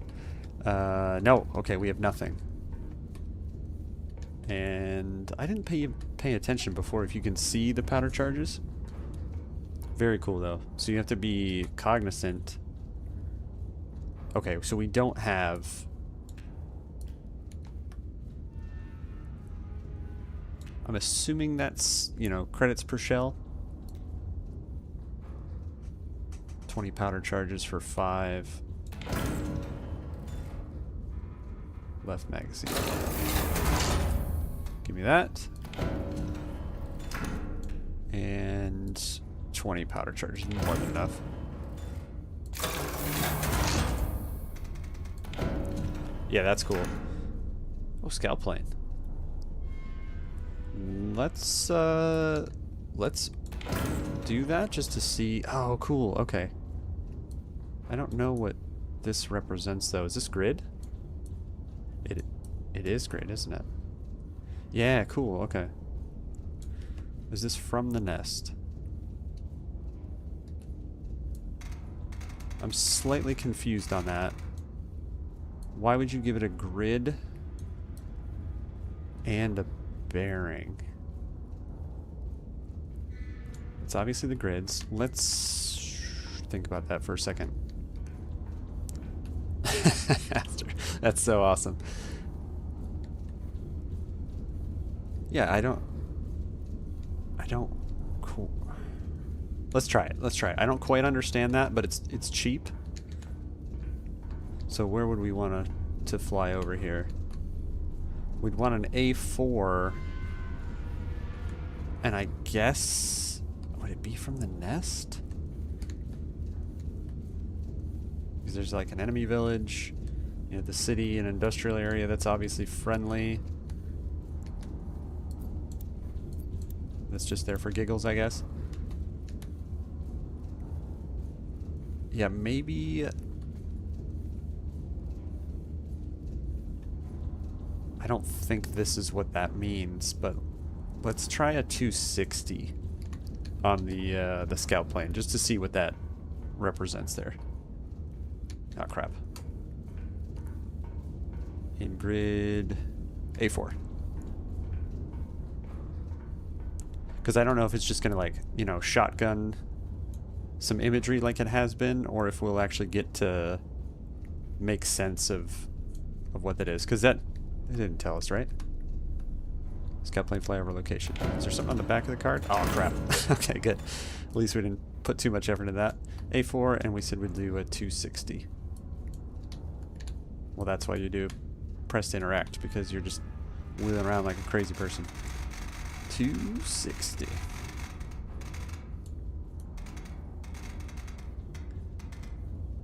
No. Okay, we have nothing. And I didn't pay attention before if you can see the powder charges. Very cool, though. So you have to be cognizant. Okay, so we don't have... I'm assuming that's, you know, credits per shell. 20 powder charges for 5. Left magazine. Give me that. And 20 powder charges. More than enough. Yeah, that's cool. Oh, scout plane. Let's do that just to see. Oh, cool. Okay. I don't know what this represents, though. Is this grid? It is grid, isn't it? Yeah, cool. Okay. Is this from the nest? I'm slightly confused on that. Why would you give it a grid and a bearing? It's obviously the grids. Let's think about that for a second. That's so awesome. Yeah, I don't cool. Let's try it. Let's try it. I don't quite understand that, but it's cheap. So where would we want to fly over here? We'd want an A4. And I guess, would it be from the nest? Because there's like an enemy village, you know, the city and industrial area that's obviously friendly. That's just there for giggles, I guess. Yeah, maybe... I don't think this is what that means, but let's try a 260 on the scout plane, just to see what that represents there. Oh, crap. In grid A4. Because I don't know if it's just going to, like, you know, shotgun some imagery like it has been, or if we'll actually get to make sense of what that is. Because that... It didn't tell us, right? Scout plane flyover location. Is there something on the back of the card? Oh, crap. Okay, good. At least we didn't put too much effort into that. A4, and we said we'd do a 260. Well, that's why you do press to interact, because you're just wheeling around like a crazy person. 260.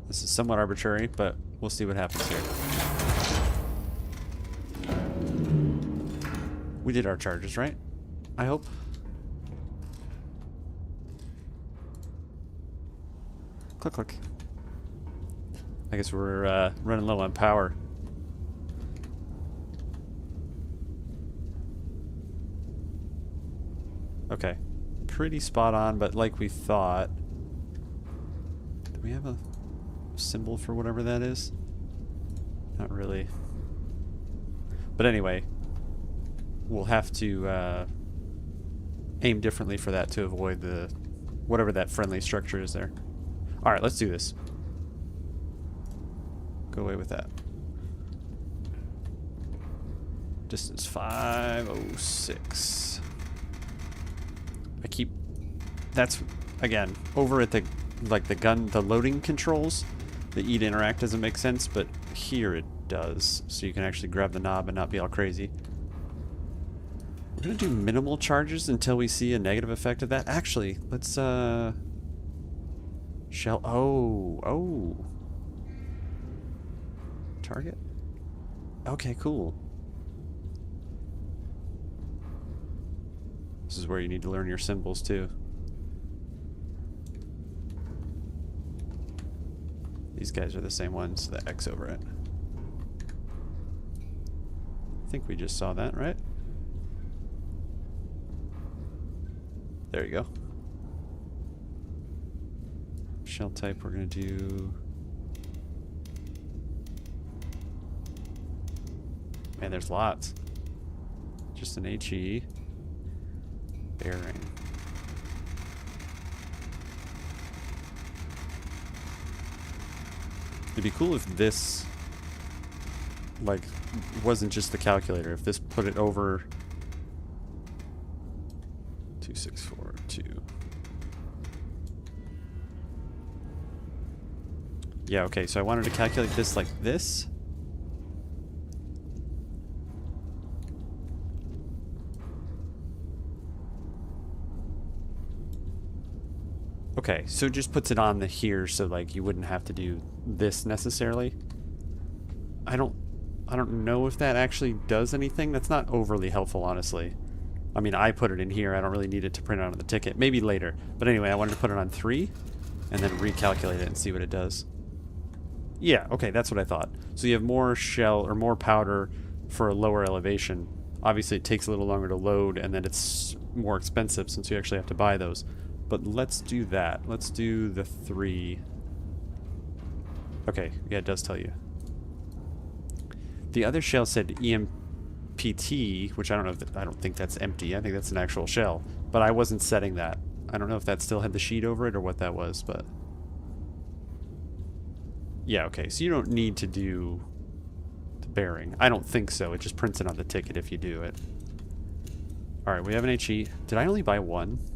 This is somewhat arbitrary, but We'll see what happens here. We did our charges, right? I hope. Click, click. I guess we're running low on power. Okay. Pretty spot on, but like we thought. Do we have a symbol for whatever that is? Not really. But anyway, we'll have to aim differently for that to avoid the whatever that friendly structure is there. Alright, let's do this. Go away with that. Distance 506. I keep... That's, again, over at the, like, the gun, the loading controls, the E to interact doesn't make sense, but here it does. So you can actually grab the knob and not be all crazy. We're gonna do minimal charges until we see a negative effect of that. Actually, let's, shell... Oh. Target? Okay, cool. This is where you need to learn your symbols, too. These guys are the same ones, the X over it. I think we just saw that, right? There you go. Shell type, we're gonna do... Man, there's lots. Just an HE. Bearing. It'd be cool if this, like, wasn't just the calculator. If this put it over 2642. Yeah, okay, so I wanted to calculate this like this. Okay, so it just puts it on the here so like you wouldn't have to do this necessarily. I don't know if that actually does anything. That's not overly helpful, honestly. I mean, I put it in here. I don't really need it to print out on the ticket. Maybe later. But anyway, I wanted to put it on 3 and then recalculate it and see what it does. Yeah, okay, that's what I thought. So you have more shell or more powder for a lower elevation. Obviously, it takes a little longer to load and then it's more expensive since you actually have to buy those. But let's do that. Let's do the 3. Okay, yeah, it does tell you. The other shell said EMPT, which I don't know if I don't think that's empty. I think that's an actual shell. But I wasn't setting that. I don't know if that still had the sheet over it or what that was, but... Yeah, okay, so you don't need to do the bearing. I don't think so. It just prints it on the ticket if you do it. Alright, we have an HE. Did I only buy 1?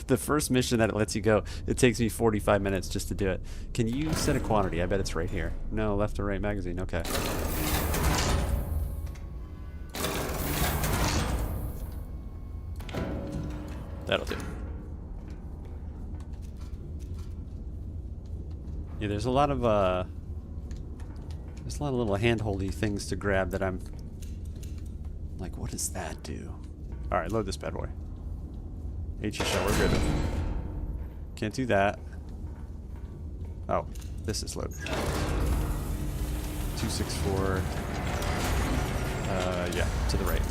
The first mission that it lets you go, it takes me 45 minutes just to do it. Can you set a quantity? I bet it's right here. No, left or right magazine. Okay. That'll do. Yeah, there's a lot of little hand-holdy things to grab that I'm like, what does that do? All right, load this bad boy. HE shell, we're good. Can't do that. Oh, this is load. 264. Yeah, to the right.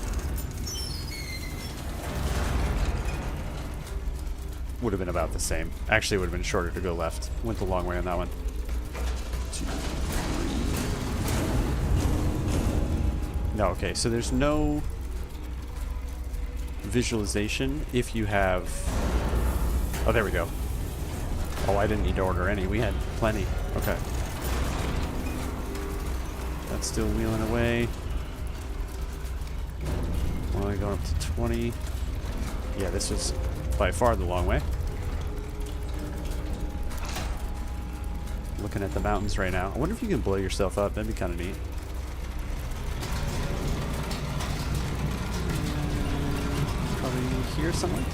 Would have been about the same. Actually, it would have been shorter to go left. Went the long way on that one. 2, 3. No, okay, so there's no visualization if you have... Oh, there we go. Oh, I didn't need to order any. We had plenty. Okay. That's still wheeling away. Only going up to 20. Yeah, this was by far the long way. Looking at the mountains right now. I wonder if you can blow yourself up. That'd be kind of neat. Probably here somewhere.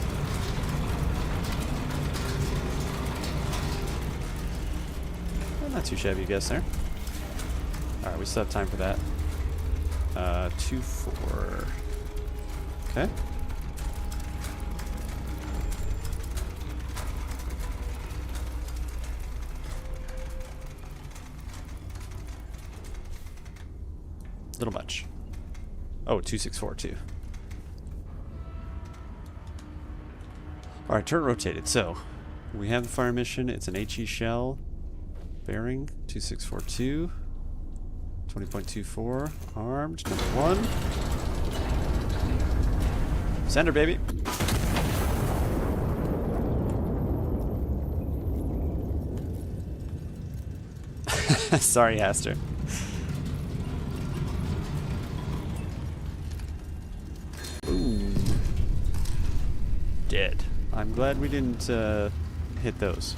Not too shabby, I guess, there. Alright, we still have time for that. 2, 4. Okay. Little much. Oh, 2, 6, 4, 2. Alright, turn rotated. So, we have the fire mission. It's an HE shell. Bearing, 2642. 20.24. Armed, number 1. Sender, baby. Sorry, Aster. Ooh. Dead. I'm glad we didn't hit those.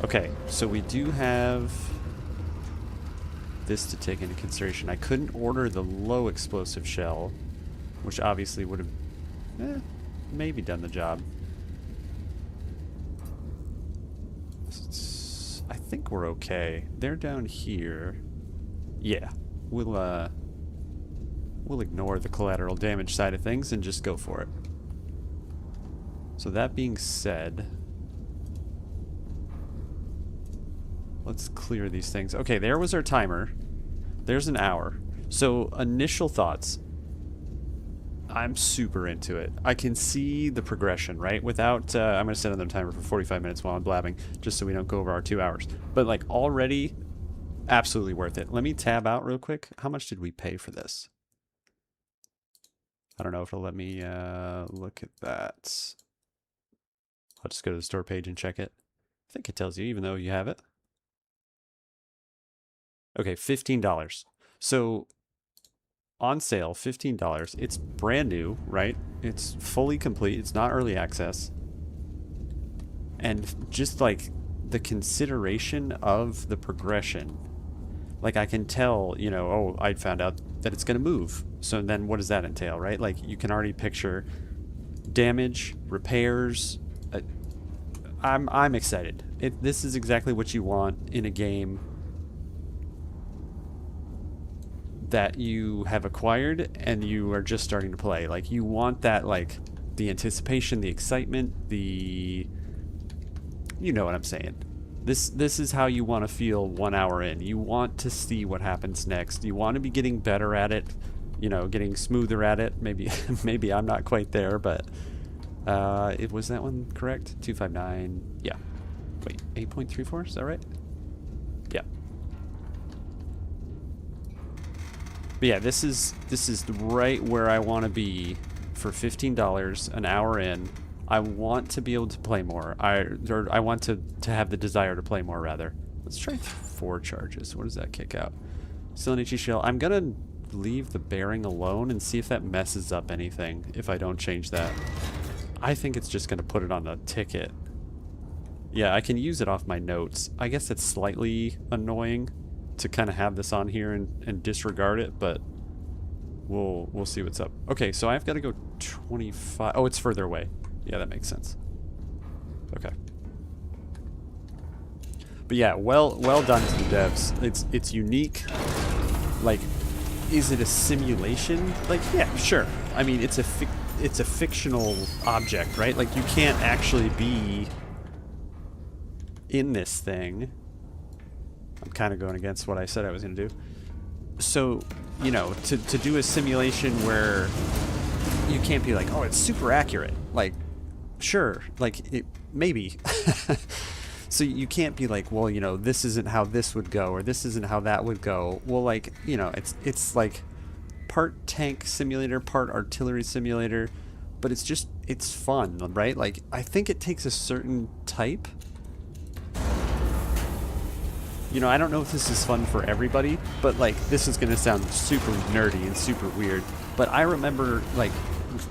Okay, so we do have this to take into consideration. I couldn't order the low explosive shell, which obviously would have maybe done the job. I think we're okay. They're down here. Yeah, we'll ignore the collateral damage side of things and just go for it. So that being said, let's clear these things. Okay, there was our timer. There's an hour. So initial thoughts. I'm super into it. I can see the progression, right? Without, I'm going to set another timer for 45 minutes while I'm blabbing, just so we don't go over our 2 hours. But like already, absolutely worth it. Let me tab out real quick. How much did we pay for this? I don't know if it'll let me look at that. I'll just go to the store page and check it. I think it tells you, even though you have it. Okay, $15. So on sale, $15. It's brand new, right? It's fully complete. It's not early access. And just like the consideration of the progression, like I can tell, you know, oh, I found out that it's going to move. So then what does that entail, right? Like you can already picture damage, repairs. I'm excited. This is exactly what you want in a game that you have acquired and you are just starting to play. Like you want that, like the anticipation, the excitement, you know what I'm saying. This is how you want to feel 1 hour in. You want to see what happens next. You want to be getting better at it, you know, getting smoother at it. Maybe maybe I'm not quite there, but it was that one correct? 259. Yeah. Wait, 8.34, is that right? Yeah. But yeah, this is right where I want to be for $15 an hour in. I want to be able to play more. I want to have the desire to play more, rather. Let's try 4 charges. What does that kick out? Still an HE shell. I'm gonna leave the bearing alone and see if that messes up anything if I don't change that. I think it's just gonna put it on the ticket. Yeah, I can use it off my notes. I guess it's slightly annoying to kind of have this on here and disregard it, but we'll see what's up. Okay, so I've got to go 25. Oh, it's further away. Yeah, that makes sense. Okay. But yeah, well done to the devs. It's unique. Like, is it a simulation? Like, yeah, sure. I mean, it's a fictional object, right? Like, you can't actually be in this thing. I'm kind of going against what I said I was going to do. So, you know, to do a simulation where you can't be like, oh, it's super accurate. Like, sure, like, it maybe. So you can't be like, well, you know, this isn't how this would go, or this isn't how that would go. Well, like, you know, it's like part tank simulator, part artillery simulator, but it's fun, right? Like, I think it takes a certain type. You know, I don't know if this is fun for everybody, but like, this is going to sound super nerdy and super weird, but I remember like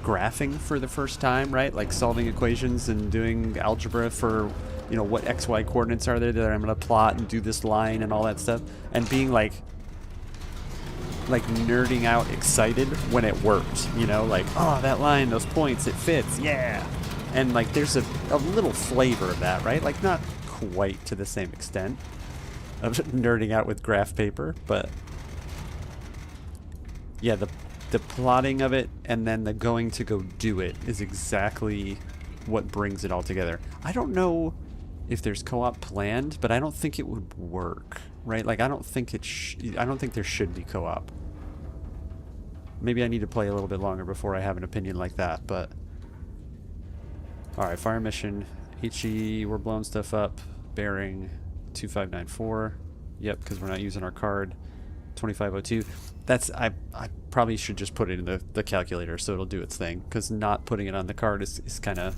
graphing for the first time, right? Like solving equations and doing algebra for, you know, what XY coordinates are there that I'm going to plot and do this line and all that stuff, and being like nerding out excited when it worked, you know, like, oh, that line, those points, it fits, yeah. And like, there's a little flavor of that, right? Like, not quite to the same extent. of nerding out with graph paper, but yeah, the plotting of it and then the going to go do it is exactly what brings it all together. I don't know if there's co-op planned, but I don't think it would work, right? Like I don't think there should be co-op. Maybe I need to play a little bit longer before I have an opinion like that, but all right, fire mission. HE, we're blowing stuff up. Bearing 2594. Yep, because we're not using our card. 2502. That's I probably should just put it in the calculator so it'll do its thing, because not putting it on the card is kind of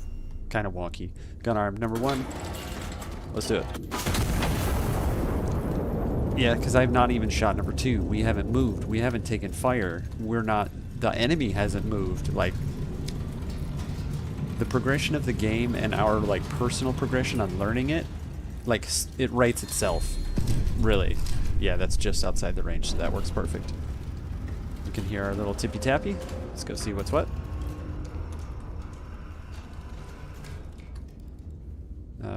wonky. Gun arm number 1. Let's do it. Yeah, because I've not even shot number 2. We haven't moved. We haven't taken fire. We're not. The enemy hasn't moved. Like, the progression of the game and our like personal progression on learning it, like it writes itself. Really. Yeah, that's just outside the range, so that works perfect. We can hear our little tippy tappy. Let's go see what's what.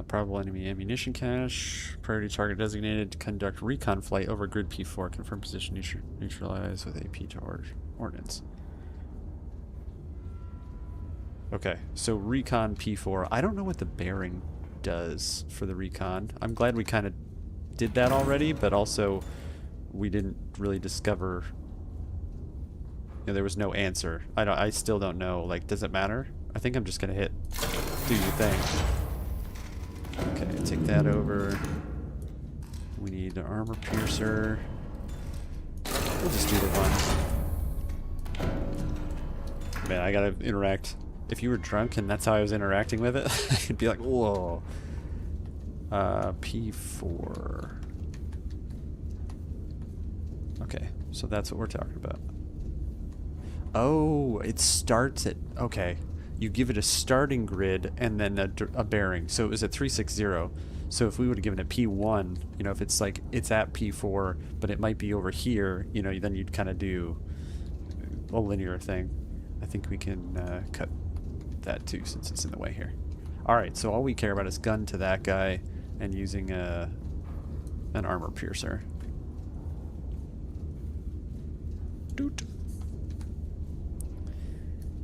Probable enemy ammunition cache. Priority target designated. Conduct recon flight over grid P4. Confirm position. Neutralize with AP to ordnance. Okay, so recon P4. I don't know what the bearing does for the recon. I'm glad we kind of did that already, but also we didn't really discover. You know, there was no answer. I still don't know. Like, does it matter? I think I'm just gonna hit do your thing. Okay, take that over. We need an armor piercer. We'll just do the one. Man, I gotta interact. If you were drunk and that's how I was interacting with it, I'd be like, whoa. P4. Okay, so that's what we're talking about. Oh, it starts at... Okay, you give it a starting grid and then a bearing. So it was at 360. So if we would have given it P1, you know, if it's like, it's at P4, but it might be over here, you know, then you'd kind of do a linear thing. I think we can cut that too, since it's in the way here. Alright, so all we care about is gun to that guy and using an armor piercer. Doot.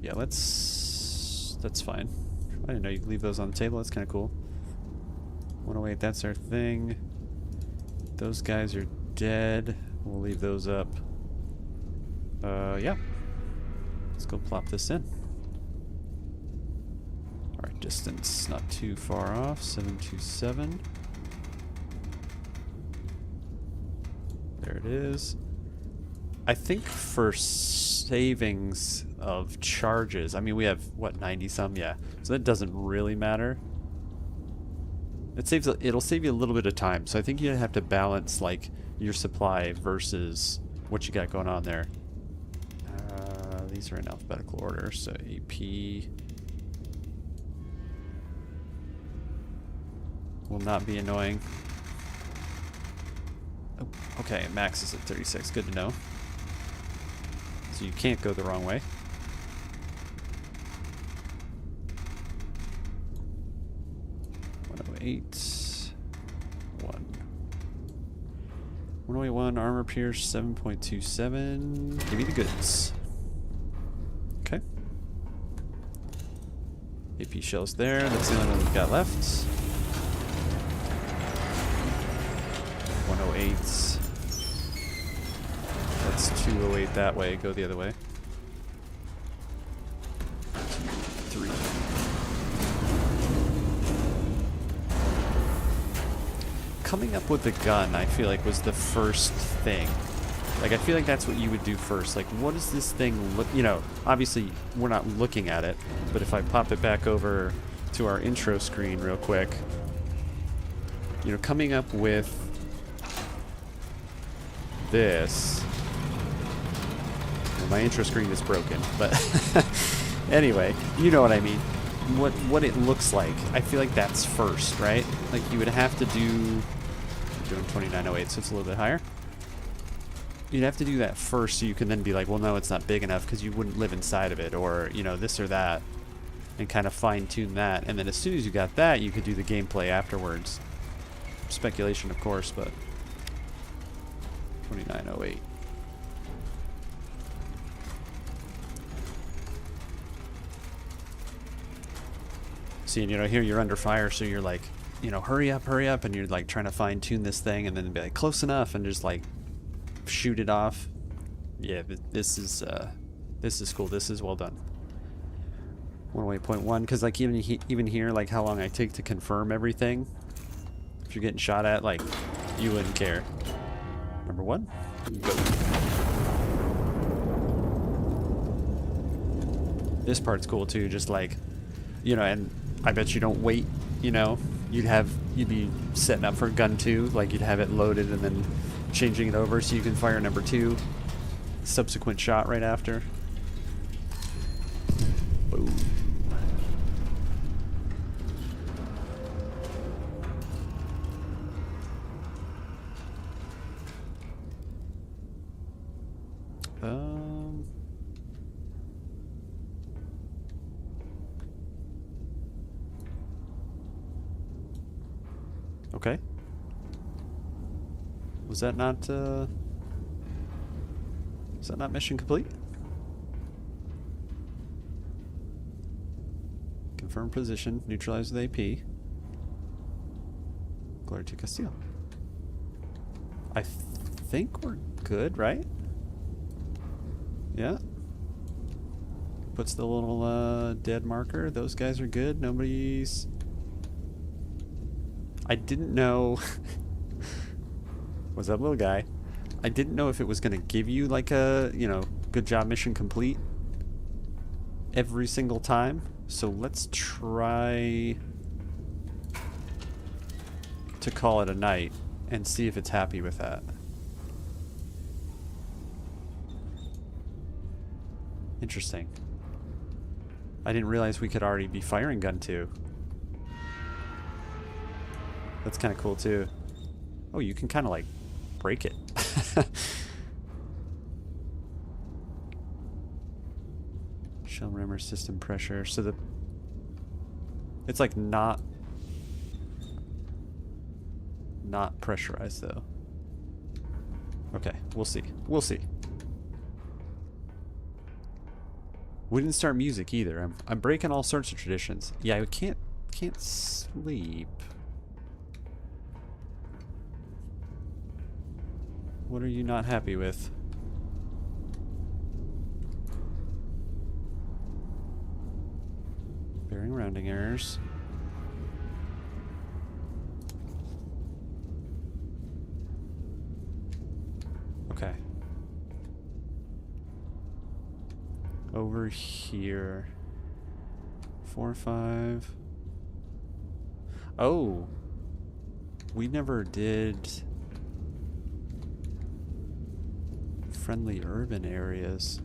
Yeah, that's fine. I didn't know you could leave those on the table. That's kind of cool. 108, that's our thing. Those guys are dead. We'll leave those up. Yeah. Let's go plop this in. Alright, distance not too far off. 727. There it is. I think for savings of charges, I mean, we have, what, 90 some? Yeah. So that doesn't really matter. It'll save you a little bit of time. So I think you have to balance, like, your supply versus what you got going on there. These are in alphabetical order, so AP will not be annoying. Oh, okay, max is at 36. Good to know. So you can't go the wrong way. Eight, 101 armor pierce 7.27. Give me the goods. Okay. AP shells there. That's the only one we've got left. 108. That's 208 that way. Go the other way. 2, 3. Coming up with the gun, I feel like, was the first thing. Like, I feel like that's what you would do first. Like, what does this thing look... You know, obviously, we're not looking at it, but if I pop it back over to our intro screen real quick, you know, coming up with this... Well, my intro screen is broken, but anyway, you know what I mean. What it looks like. I feel like that's first, right? Like, you would have to do... Doing 2908, so it's a little bit higher. You'd have to do that first so you can then be like, well, no, it's not big enough because you wouldn't live inside of it, or, you know, this or that, and kind of fine-tune that. And then as soon as you got that, you could do the gameplay afterwards. Speculation, of course, but 2908. See, and here you're under fire, so you're like, hurry up, and you're like trying to fine tune this thing, and then be like close enough, and just like shoot it off. Yeah, this is cool. This is well done. 108.1, because like even here, like how long I take to confirm everything. If you're getting shot at, like you wouldn't care. Number 1, go. This part's cool too. Just like, and I bet you don't wait. You'd be setting up for gun 2, like you'd have it loaded and then changing it over so you can fire number 2, subsequent shot right after. Boom. Okay. Was that not mission complete? Confirm position, neutralize with AP. Glory to Castile. I think we're good, right? Yeah. Puts the little dead marker. Those guys are good. Nobody's... I didn't know... What's up, little guy? I didn't know if it was going to give you like a, good job, mission complete every single time. So let's try to call it a night and see if it's happy with that. Interesting. I didn't realize we could already be firing gun 2. That's kind of cool too. Oh, you can kind of like break it. Shell rammer system pressure. So it's like not pressurized though. Okay, we'll see. We'll see. We didn't start music either. I'm breaking all sorts of traditions. Yeah, I can't sleep. What are you not happy with? Bearing rounding errors. Okay. Over here. 4, 5. Oh. We never did friendly urban areas.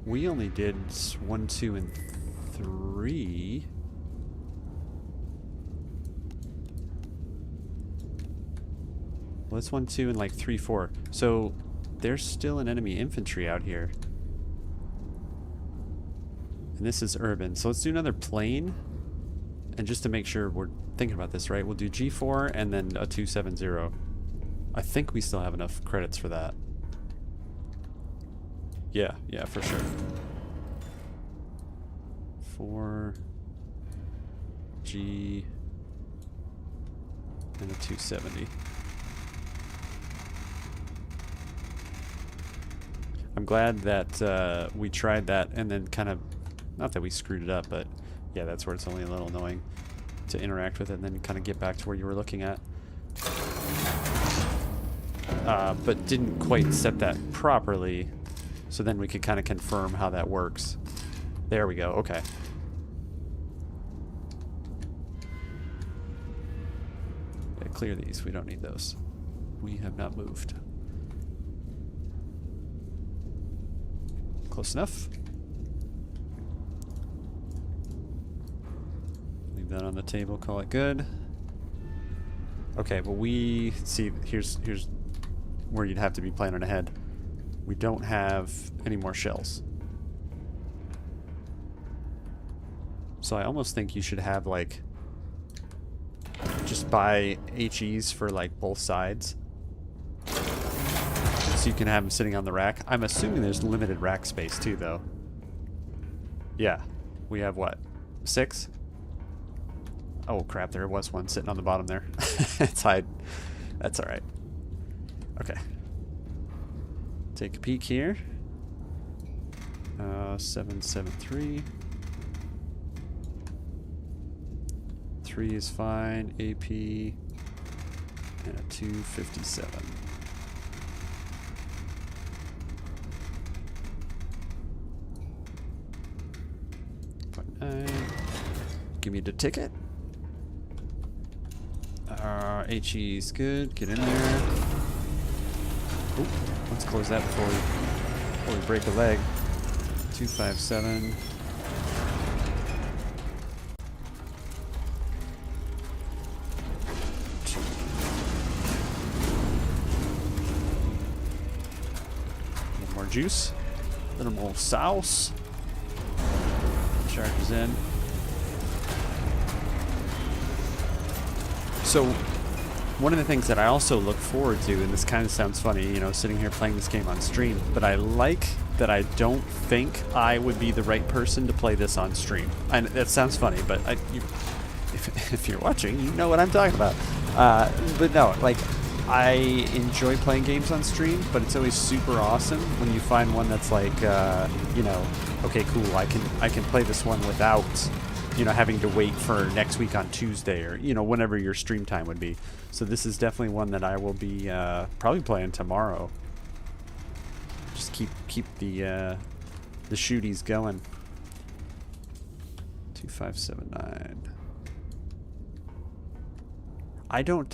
We only did 1, 2, and 3. Well, that's 1, 2, and like 3, 4. So there's still an enemy infantry out here. And this is urban. So let's do another plane. And just to make sure we're thinking about this right, we'll do G4 and then a 270. I think we still have enough credits for that. Yeah, for sure. 4 G and a 270. I'm glad that we tried that and then kind of, not that we screwed it up, but yeah, that's where it's only a little annoying to interact with it and then kind of get back to where you were looking at. But didn't quite set that properly, so then we could kind of confirm how that works. There we go, okay. Yeah, clear these, we don't need those. We have not moved. Close enough. Leave that on the table, call it good. Okay, well we see here's where you'd have to be planning ahead. We don't have any more shells. So I almost think you should have like just buy HEs for like both sides. So you can have them sitting on the rack. I'm assuming there's limited rack space too, though. Yeah. We have what? 6? Oh crap, there was one sitting on the bottom there. It's hide. That's alright. Okay. Take a peek here. 773. 3 is fine. AP. And a 257. 0.9. Give me the ticket. HE's good. Get in there. Oop, let's close that before we break a leg. 257. A little more juice. A little more sauce. Charges in. So, one of the things that I also look forward to, and this kind of sounds funny, you know, sitting here playing this game on stream, but I like that I don't think I would be the right person to play this on stream. And that sounds funny, but if you're watching, you know what I'm talking about. But no, like, I enjoy playing games on stream, but it's always super awesome when you find one that's like, you know, okay, cool, I can play this one without, you know, having to wait for next week on Tuesday or, you know, whenever your stream time would be. So this is definitely one that I will be probably playing tomorrow. Just keep the shooties going. 2579. I don't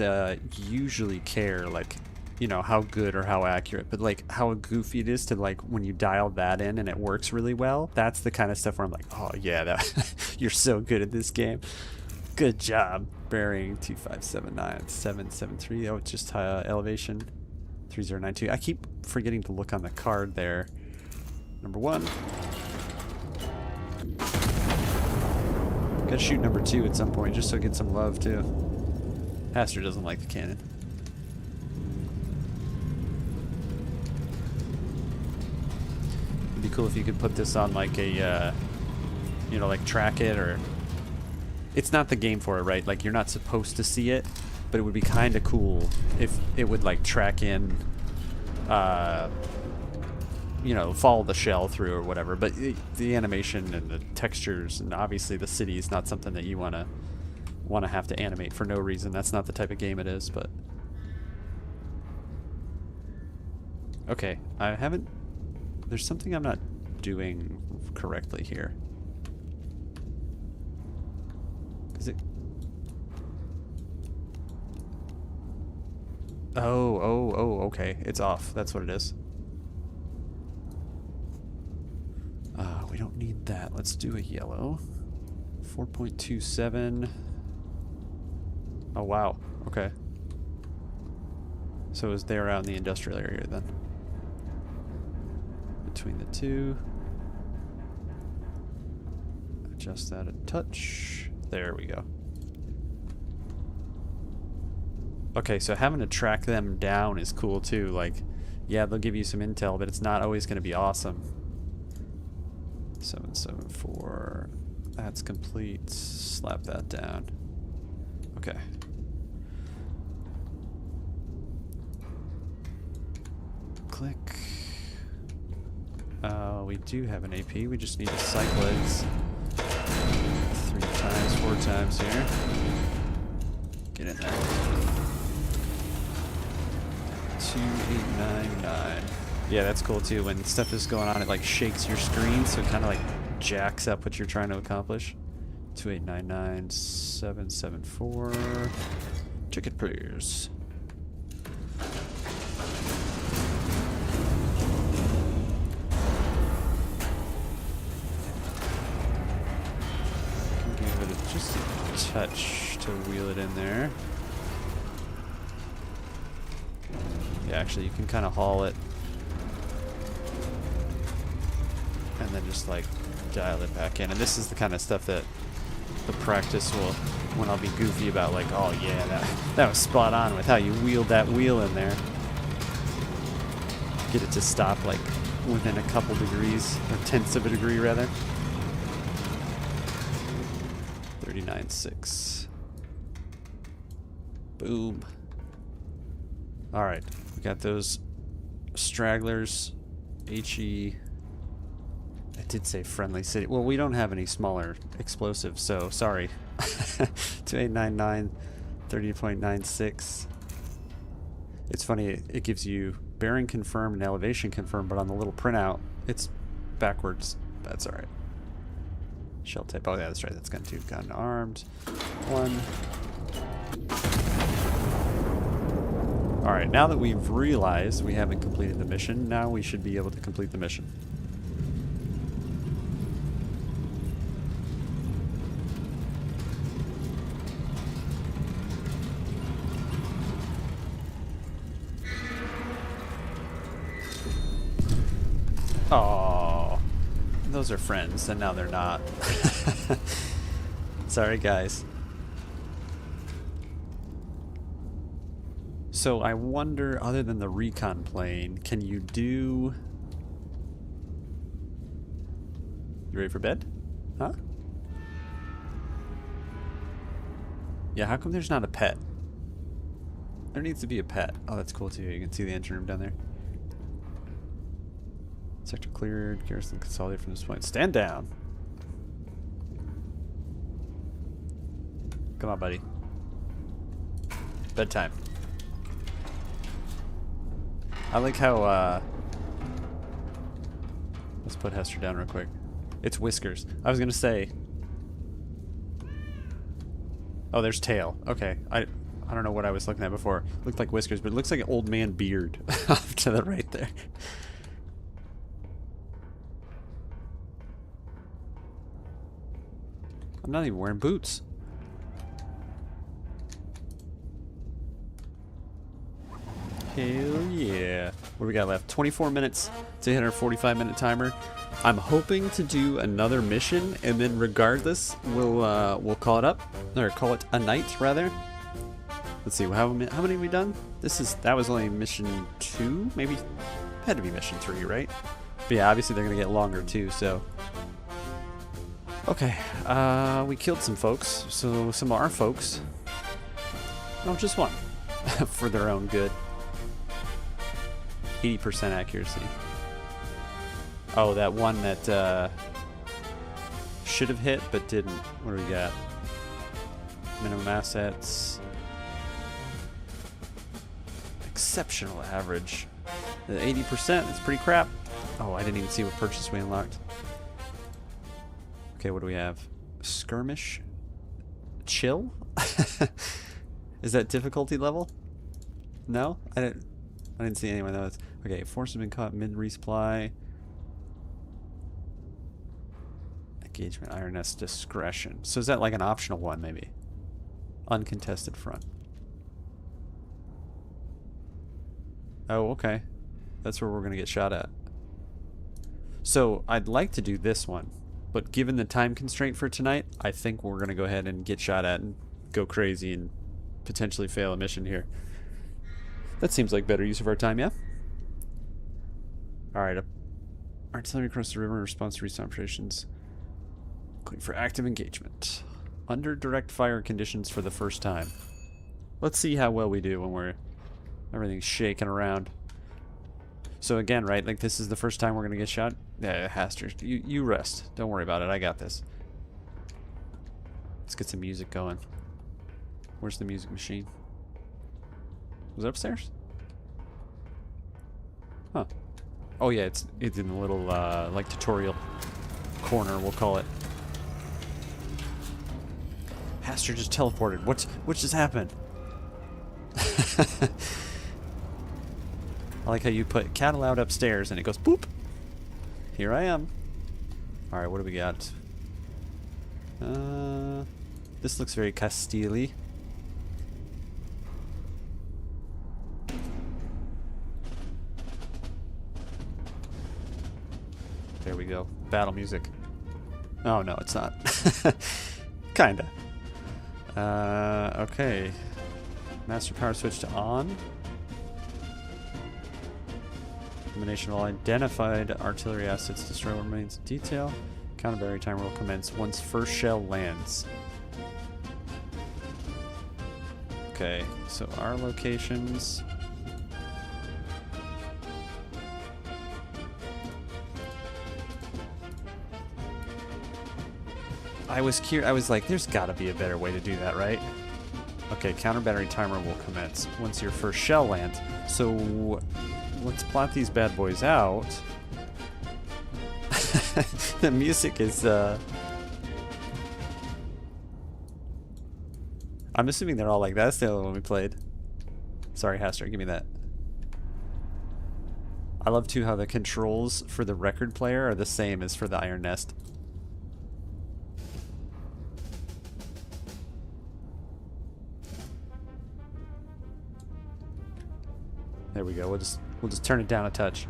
usually care, like, you know, how good or how accurate, but like how goofy it is to, like, when you dial that in and it works really well. That's the kind of stuff where I'm like, oh yeah, that you're so good at this game. Good job. Bearing 2579, 773. Oh, it's just elevation 3092. I keep forgetting to look on the card there. Number 1. Gotta shoot number 2 at some point just so I get some love too. Pastor doesn't like the cannon. It'd be cool if you could put this on like a, you know, like track it, or it's not the game for it, right? Like, you're not supposed to see it, but it would be kind of cool if it would like track in, you know, follow the shell through or whatever. But the animation and the textures and obviously the city is not something that you want to have to animate for no reason. That's not the type of game it is. But okay, I haven't. There's something I'm not doing correctly here. Is it? Oh, okay. It's off. That's what it is. We don't need that. Let's do a yellow. 4.27. Oh, wow. Okay. So it was there out in the industrial area then. Between the two. Adjust that a touch. There we go. Okay, so having to track them down is cool too. Like, yeah, they'll give you some intel, but it's not always going to be awesome. 774. That's complete. Slap that down. Okay. Click. We do have an AP. We just need to cycle it 3 times, 4 times here. Get in there. 2899. Yeah, that's cool too. When stuff is going on, it like shakes your screen, so it kind of like jacks up what you're trying to accomplish. 2899, 774. Ticket, please. Give it just a touch to wheel it in there. Yeah, actually, you can kind of haul it and then just like dial it back in. And this is the kind of stuff that the practice will when I'll be goofy about like, oh yeah, that was spot on with how you wheeled that wheel in there. Get it to stop like within a couple degrees, or tenths of a degree rather. 39.6. Boom. All right, we got those stragglers. HE. I did say friendly city. Well, we don't have any smaller explosives, so sorry. 2899, 30.96. It's funny, it gives you bearing confirmed and elevation confirmed, but on the little printout, it's backwards. That's alright. Shell type. Oh, yeah, that's right. That's gun 2. Gun armed. 1. Alright, now that we've realized we haven't completed the mission, now we should be able to complete the mission. Oh, those are friends, and now they're not. Sorry, guys. So I wonder, other than the recon plane, can you do... You ready for bed? Huh? Yeah, how come there's not a pet? There needs to be a pet. Oh, that's cool too. You can see the engine room down there. Sector cleared. Garrison consolidated from this point. Stand down. Come on, buddy. Bedtime. I like how, let's put Hester down real quick. It's Whiskers. I was gonna say... Oh, there's Tail. Okay. I don't know what I was looking at before. It looked like Whiskers, but it looks like an old man beard off to the right there. I'm not even wearing boots. Hell yeah. What do we got left? 24 minutes to hit our 45-minute timer. I'm hoping to do another mission, and then regardless, we'll call it up, or call it a night rather. Let's see, how many have we done? That was only mission 2, maybe. Had to be mission 3, right? But yeah, obviously they're gonna get longer too. So okay, we killed some folks. So some of our folks. No, just one, for their own good. 80% accuracy. Oh, that one that should have hit but didn't. What do we got? Minimum assets. Exceptional average. The 80%, that's pretty crap. Oh, I didn't even see what purchase we unlocked. Okay, what do we have? Skirmish? Chill? Is that difficulty level? No? I didn't see anyone else. Okay, force has been caught mid-resupply. Engagement, IRNS, discretion. So is that like an optional one, maybe? Uncontested front. Oh, okay. That's where we're going to get shot at. So I'd like to do this one, but given the time constraint for tonight, I think we're going to go ahead and get shot at and go crazy and potentially fail a mission here. That seems like better use of our time, yeah? Alright, artillery across the river in response to recent operations. Clear for active engagement. Under direct fire conditions for the first time. Let's see how well we do when everything's shaking around. So again, right, like this is the first time we're gonna get shot. Yeah, Haster, you rest. Don't worry about it, I got this. Let's get some music going. Where's the music machine? Was it upstairs? Huh. Oh yeah, it's in the little like tutorial corner, we'll call it. Haster just teleported. What just happened? I like how you put cat allowed upstairs and it goes boop. Here I am. Alright, what do we got? This looks very Castile-y. There we go. Battle music. Oh no, it's not. Kinda. Okay. Master power switch to on. Elimination of all identified artillery assets. Destroy what remains in detail. Counter battery timer will commence once first shell lands. Okay, so our locations. I was like, there's gotta be a better way to do that, right? Okay, counter battery timer will commence once your first shell lands. So let's plot these bad boys out. The music is I'm assuming they're all like that. That's the only one we played. Sorry, Haster, give me that. I love too how the controls for the record player are the same as for the Iron Nest. There we go. We'll just turn it down a touch.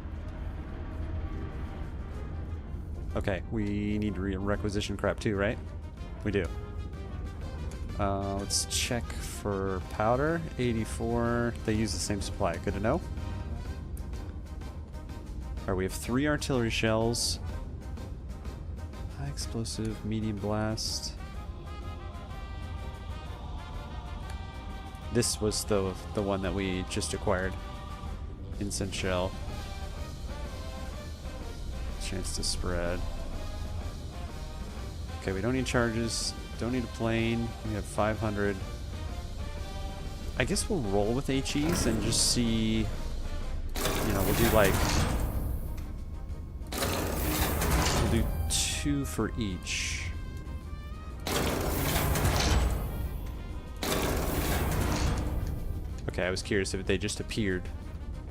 Okay, we need to requisition crap too, right? We do. Let's check for powder. 84. They use the same supply. Good to know. Alright, we have 3 artillery shells. High explosive, medium blast. This was the one that we just acquired. Incense shell. Chance to spread. Okay, we don't need charges. Don't need a plane. We have 500. I guess we'll roll with HEs and just see. You know, we'll do like. We'll do 2 for each. Okay, I was curious if they just appeared.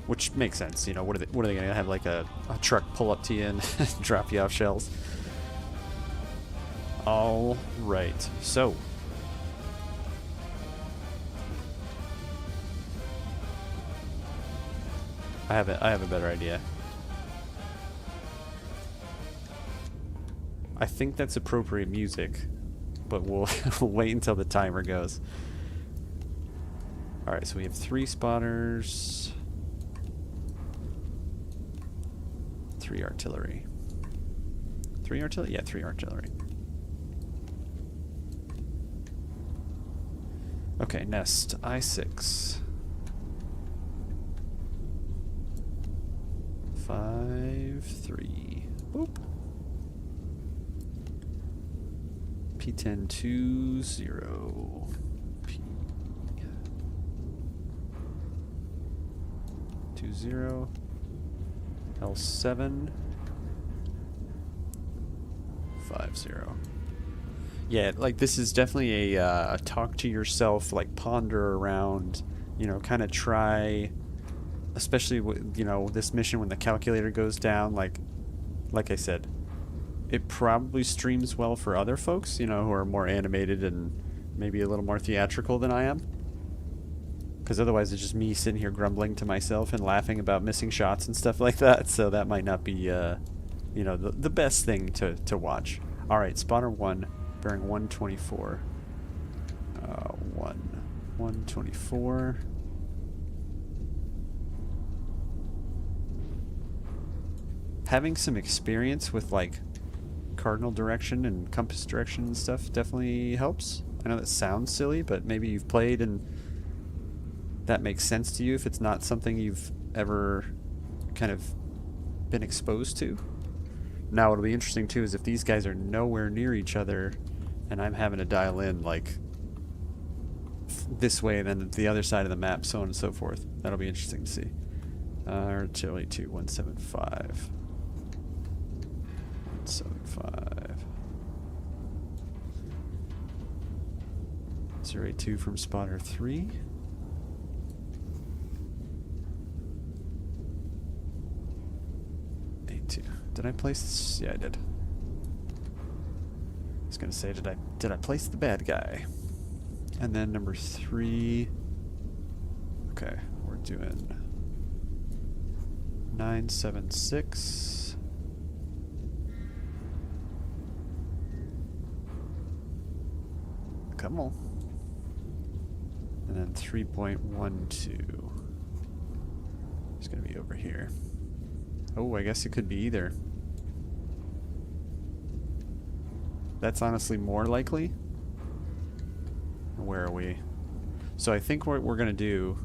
Which makes sense, you know, what are they gonna have, like a truck pull up to you and drop you off shells? Alright, so I have a better idea. I think that's appropriate music, but we'll wait until the timer goes. Alright, so we have 3 spotters. 3 artillery. 3 artillery? Yeah, 3 artillery. Okay, nest. I6. 5, 3. Boop. P10, 2, 0. P. 2, 0. L7 5-0. Yeah, like this is definitely a talk to yourself, like ponder around, you know, kind of try, especially with, you know, this mission when the calculator goes down, like I said, it probably streams well for other folks, you know, who are more animated and maybe a little more theatrical than I am. Because otherwise it's just me sitting here grumbling to myself and laughing about missing shots and stuff like that. So that might not be, you know, the best thing to watch. All right, spotter 1, bearing 124. 124. Having some experience with like cardinal direction and compass direction and stuff definitely helps. I know that sounds silly, but maybe you've played and that makes sense to you if it's not something you've ever kind of been exposed to. Now what'll be interesting too is if these guys are nowhere near each other and I'm having to dial in like this way and then the other side of the map, so on and so forth. That'll be interesting to see. Artillery 2, 175. 175. 082 from spotter 3. Did I place this? Yeah, I did. I was gonna say, did I place the bad guy? And then number 3. Okay, we're doing 976. Come on. And then 3.12 is going to be over here. Oh, I guess it could be either. That's honestly more likely. Where are we? So I think what we're going to do,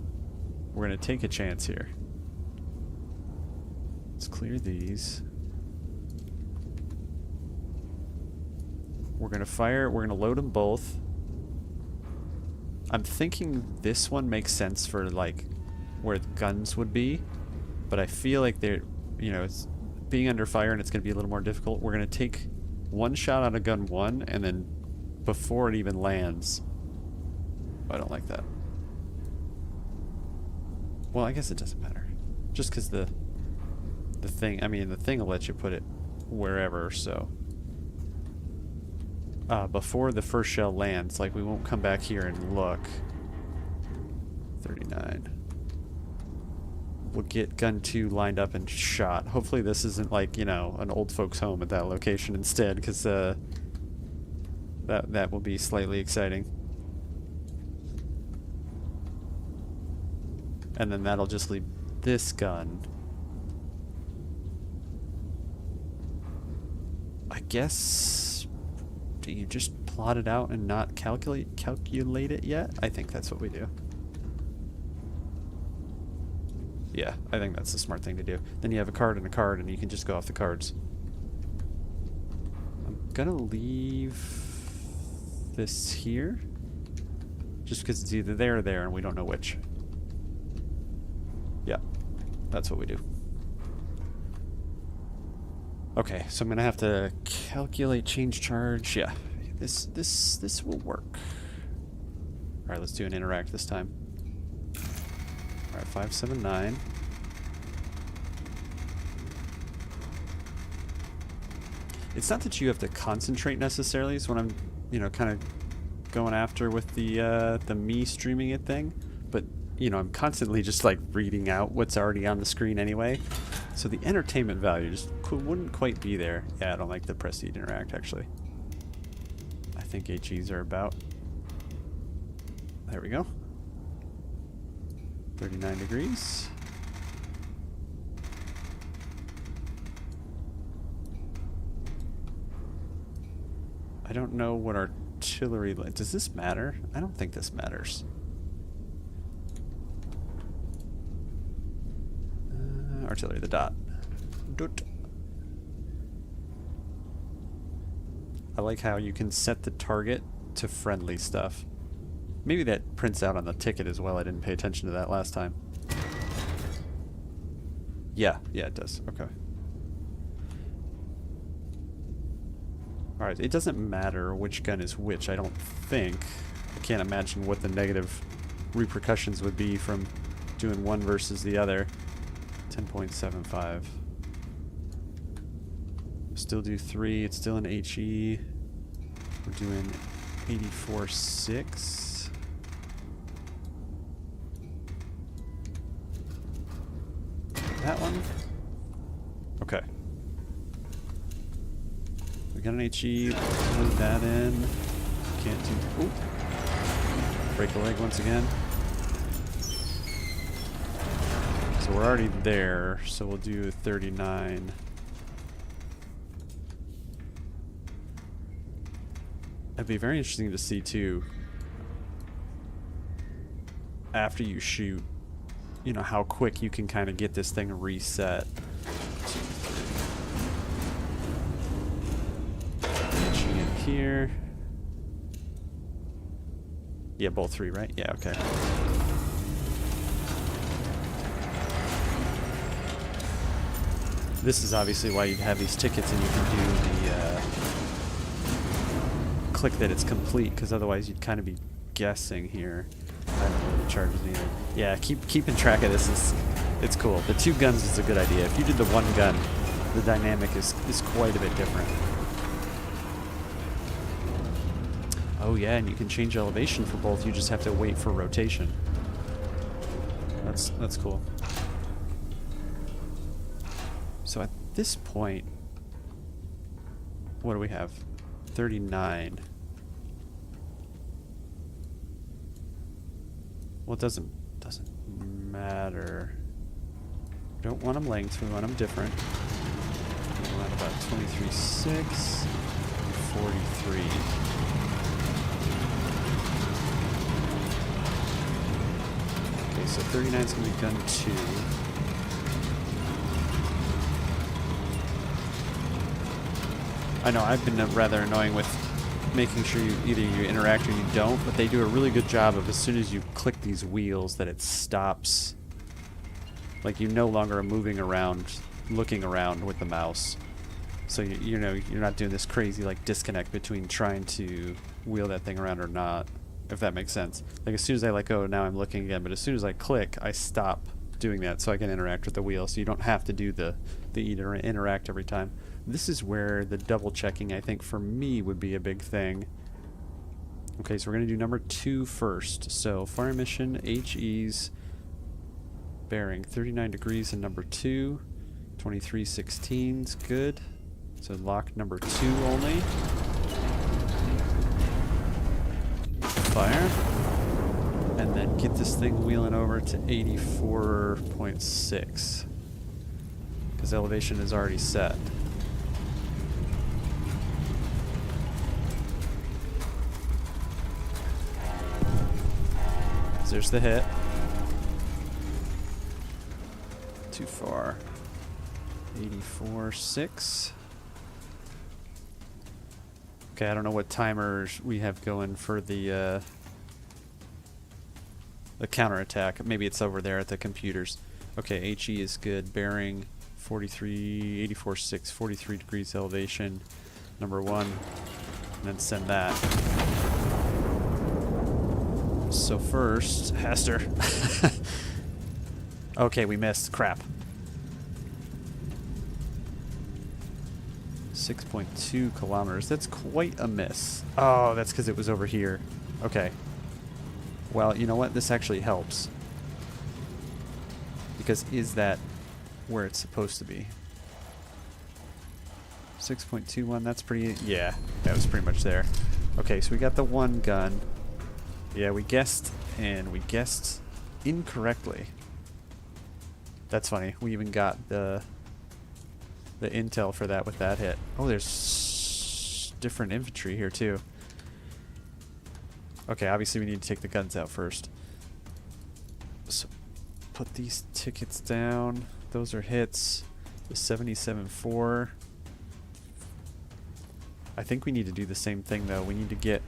we're going to take a chance here. Let's clear these. We're going to fire, we're going to load them both. I'm thinking this one makes sense for like where the guns would be, but I feel like they're, you know, it's being under fire and it's going to be a little more difficult. We're going to take one shot on a gun 1 and then before it even lands. I don't like that. Well, I guess it doesn't matter. Just because the thing, I mean, the thing will let you put it wherever, so. Before the first shell lands, like we won't come back here and look. 39. We'll get gun 2 lined up and shot. Hopefully this isn't like, you know, an old folks home at that location instead, because that will be slightly exciting. And then that'll just leave this gun. I guess, do you just plot it out and not calculate it yet? I think that's what we do. Yeah, I think that's the smart thing to do. Then you have a card and a card and you can just go off the cards. I'm gonna leave this here. Just because it's either there or there and we don't know which. Yeah, that's what we do. Okay, so I'm gonna have to calculate change charge. Yeah, this will work. All right, let's do an interact this time. All right, 579. It's not that you have to concentrate necessarily. It's what I'm, you know, kind of going after with the me streaming it thing. But you know, I'm constantly just like reading out what's already on the screen anyway. So the entertainment value just wouldn't quite be there. Yeah, I don't like the prestige interact actually. I think HEs are about. There we go. 39 degrees. I don't know what artillery... Does this matter? I don't think this matters. Artillery, the dot. Dot. I like how you can set the target to friendly stuff. Maybe that prints out on the ticket as well. I didn't pay attention to that last time. Yeah, it does. Okay. Alright, it doesn't matter which gun is which, I don't think. I can't imagine what the negative repercussions would be from doing one versus the other. 10.75. Still do 3. It's still an HE. We're doing 84.6. That one? Okay. We got an HE. Load that in. Can't do... Ooh. Break a leg once again. So we're already there, so we'll do 39. It'd be very interesting to see too, after you shoot, you know, how quick you can kind of get this thing reset. 2, 3. In here. Yeah, both 3, right? Yeah, okay. This is obviously why you'd have these tickets and you can do the click that it's complete, because otherwise you'd kind of be guessing here. I don't know the charges either. Yeah, keeping track of this it's cool. The 2 guns is a good idea. If you did the 1 gun, the dynamic is quite a bit different. Oh yeah, and you can change elevation for both. You just have to wait for rotation. That's cool. So at this point, what do we have? 39. Well, it doesn't matter. Don't want them length, we want them different. We want about 23.6 and 43. Okay, so 39 is going to be gun 2. I know, I've been rather annoying with making sure either you interact or you don't, but they do a really good job of as soon as you click these wheels that it stops. Like, you no longer are moving around, looking around with the mouse. So, you know, you're not doing this crazy, like, disconnect between trying to wheel that thing around or not, if that makes sense. Like, as soon as I let go, now I'm looking again, but as soon as I click, I stop doing that so I can interact with the wheel, so you don't have to do the interact every time. This is where the double checking, I think, for me would be a big thing. Okay, so we're going to do number 2 first. So, fire mission, HE's bearing 39 degrees in number 2. 23.16's good. So lock number 2 only. Fire. And then get this thing wheeling over to 84.6. Because elevation is already set. So there's the hit. Too far. 84.6. Okay, I don't know what timers we have going for the counterattack. Maybe it's over there at the computers. Okay, HE is good. Bearing 84.6, 43 degrees elevation. Number 1. And then send that. So first, Hester. Okay, we missed. Crap. 6.2 kilometers. That's quite a miss. Oh, that's because it was over here. Okay. Well, you know what? This actually helps. Because is that where it's supposed to be? 6.21, that's pretty... Yeah, that was pretty much there. Okay, so we got the one gun. Yeah, we guessed, and we guessed incorrectly. That's funny. We even got the intel for that with that hit. Oh, there's different infantry here too. Okay, obviously we need to take the guns out first. So put these tickets down. Those are hits. The 77.4. I think we need to do the same thing though. We need to get...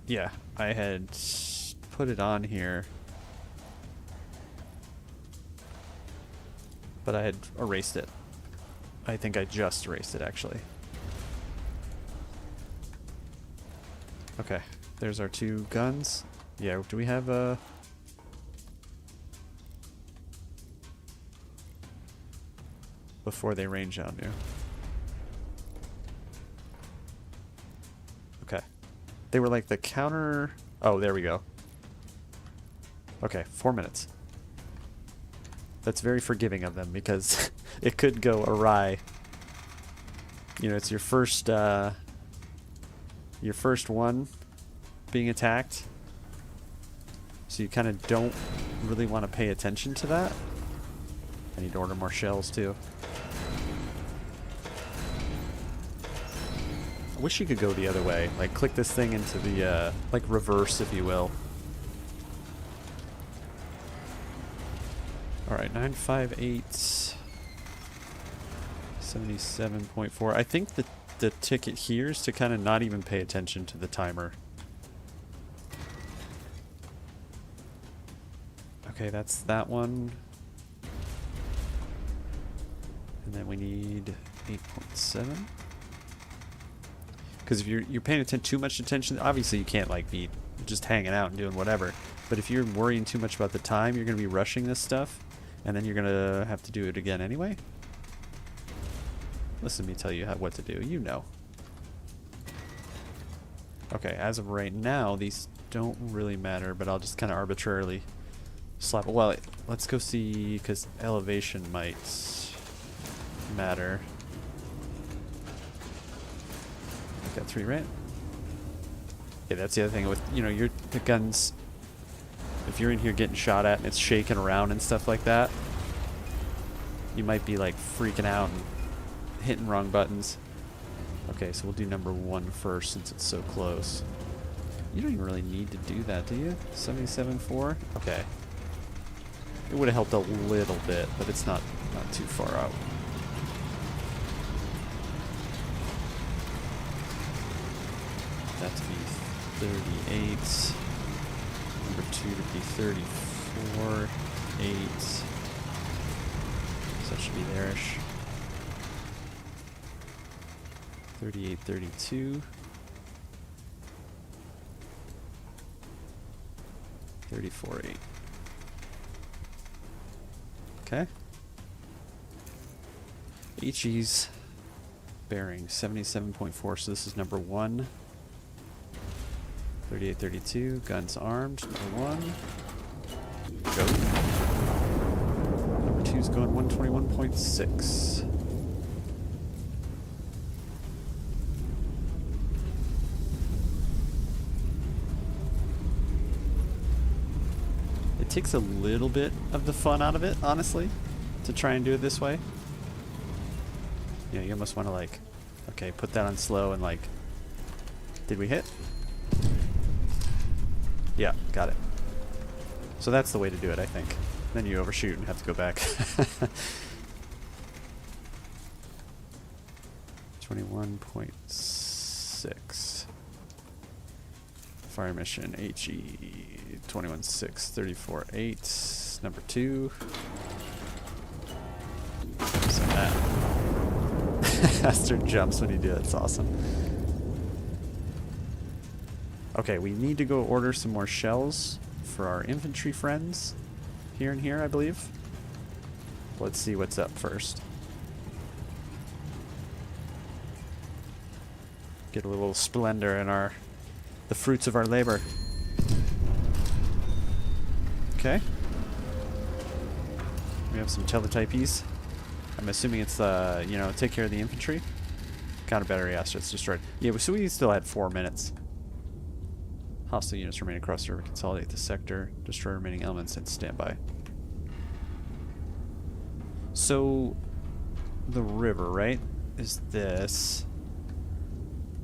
Yeah, I had put it on here. But I had erased it. I think I just erased it, actually. Okay, there's our 2 guns. Yeah, do we have a... Before they range on you. Okay. They were like the counter... Oh, there we go. Okay, 4 minutes. That's very forgiving of them because it could go awry. You know, it's your first one being attacked. So you kind of don't really want to pay attention to that. I need to order more shells too. I wish you could go the other way. Like click this thing into the like reverse, if you will. Alright, 958, 77.4. I think the ticket here is to kind of not even pay attention to the timer. Okay, that's that one. And then we need 8.7. Because if you're paying too much attention, obviously you can't like be just hanging out and doing whatever. But if you're worrying too much about the time, you're going to be rushing this stuff. And then you're going to have to do it again anyway. Listen to me tell you what to do. You know. Okay, as of right now, these don't really matter, but I'll just kind of arbitrarily slap... Well, let's go see, because elevation might matter. Got 3, right? Yeah, that's the other thing with, you know, the guns. If you're in here getting shot at and it's shaking around and stuff like that, you might be like freaking out and hitting wrong buttons. Okay, so we'll do number 1 first since it's so close. You don't even really need to do that, do you? 77.4? Okay. It would have helped a little bit, but it's not too far out. That to be 38. Number 2 to be 34. 8. So that should be there-ish. 38, 32. 34, 8. Okay. HE's bearing 77.4, so this is number 1. 38, 32, guns armed, number 1. Go. Number 2's going 121.6. It takes a little bit of the fun out of it, honestly, to try and do it this way. Yeah, you almost want to like, okay, put that on slow and like, did we hit? Yeah, got it. So that's the way to do it, I think. Then you overshoot and have to go back. 21.6. Fire mission HE 21.6, 34.8. Number 2. So that. Faster jumps when you do it. It's awesome. Okay, we need to go order some more shells for our infantry friends here and here, I believe. Let's see what's up first. Get a little splendor in the fruits of our labor. Okay. We have some teletypies. I'm assuming it's you know, take care of the infantry. Counter battery assets destroyed. Yeah, so we still had 4 minutes. Hostile units remain across the river. Consolidate the sector. Destroy remaining elements and stand by. So, the river, right, is this.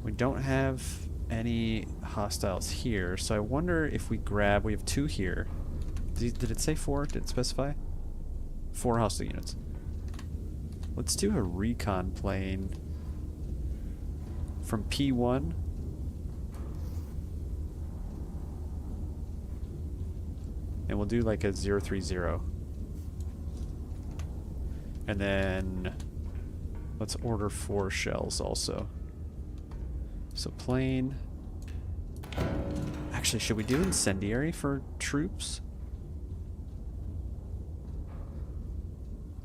We don't have any hostiles here, so I wonder if we grab... We have 2 here. Did it say 4? Did it specify? 4 hostile units. Let's do a recon plane from P1. And we'll do like a 030. And then let's order 4 shells also. So plane. Actually, should we do incendiary for troops?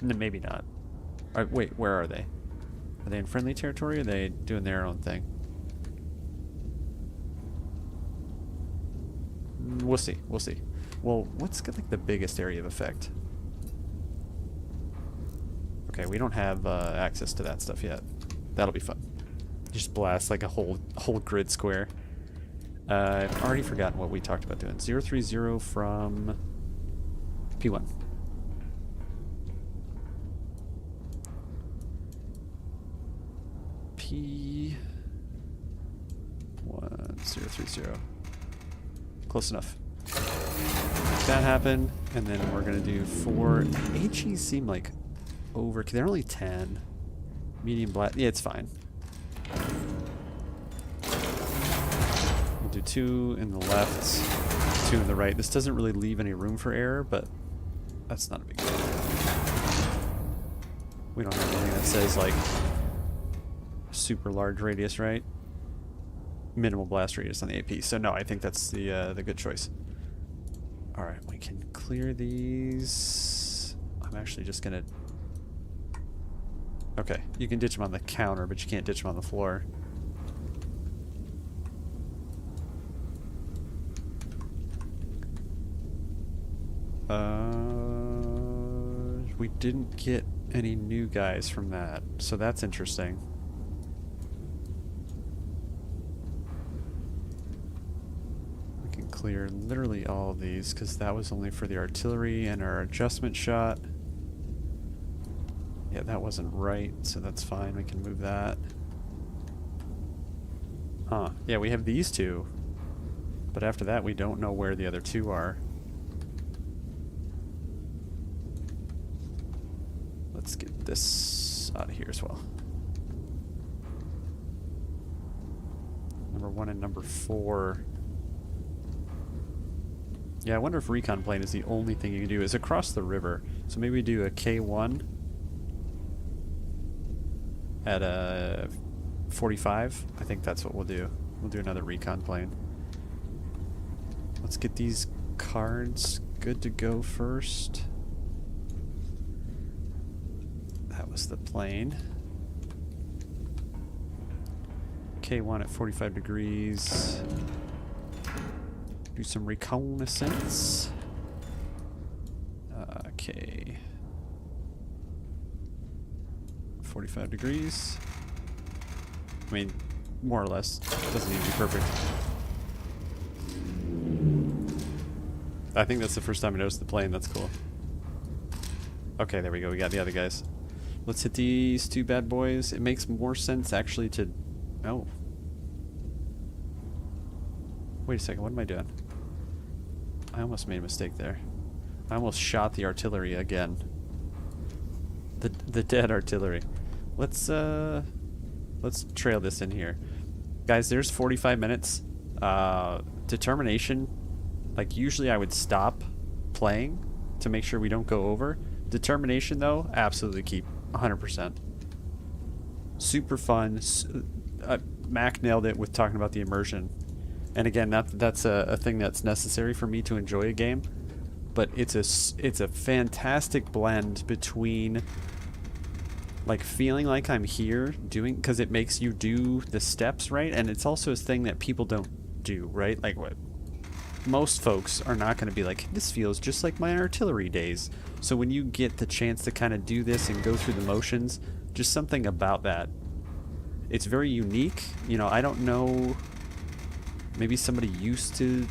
No, maybe not. All right, wait, where are they? Are they in friendly territory or are they doing their own thing? We'll see, we'll see. Well, what's got like the biggest area of effect? Okay, we don't have access to that stuff yet. That'll be fun. Just blast like a whole grid square. I've already forgotten what we talked about doing. 030 from P1. P1030. Close enough. Make that happen, and then we're gonna do 4. HEs seem like over. They're only 10. Medium blast. Yeah, it's fine. We'll do 2 in the left, 2 in the right. This doesn't really leave any room for error, but that's not a big deal. We don't have anything that says like super large radius, right? Minimal blast radius on the AP. So no, I think that's the good choice. All right, we can clear these. I'm actually just gonna. Okay, you can ditch them on the counter, but you can't ditch them on the floor. We didn't get any new guys from that, so that's interesting. clear literally all of these because that was only for the artillery and our adjustment shot. Yeah, that wasn't right, so that's fine. We can move that. Huh. Yeah, we have these two. But after that, we don't know where the other two are. Let's get this out of here as well. Number 1 and number 4. Yeah, I wonder if recon plane is the only thing you can do. Is across the river. So maybe we do a K1 at a 45. I think that's what we'll do. We'll do another recon plane. Let's get these cards good to go first. That was the plane. K1 at 45 degrees. Do some reconnaissance. Okay. 45 degrees. I mean, more or less. Doesn't need to be perfect. I think that's the first time I noticed the plane. That's cool. Okay, there we go. We got the other guys. Let's hit these two bad boys. It makes more sense actually to... Oh. Wait a second. What am I doing? I almost made a mistake there. I almost shot the artillery again. The dead artillery. Let's trail this in here. Guys, there's 45 minutes. Determination... Like, usually I would stop playing to make sure we don't go over. Determination, though, absolutely keep 100%. Super fun. Mac nailed it with talking about the immersion. And again, that's a thing that's necessary for me to enjoy a game. But it's a fantastic blend between, like, feeling like I'm here doing... Because it makes you do the steps, right? And it's also a thing that people don't do, right? Like, what... Most folks are not going to be like, this feels just like my artillery days. So when you get the chance to kind of do this and go through the motions, just something about that. It's very unique. You know, I don't know, maybe somebody used to,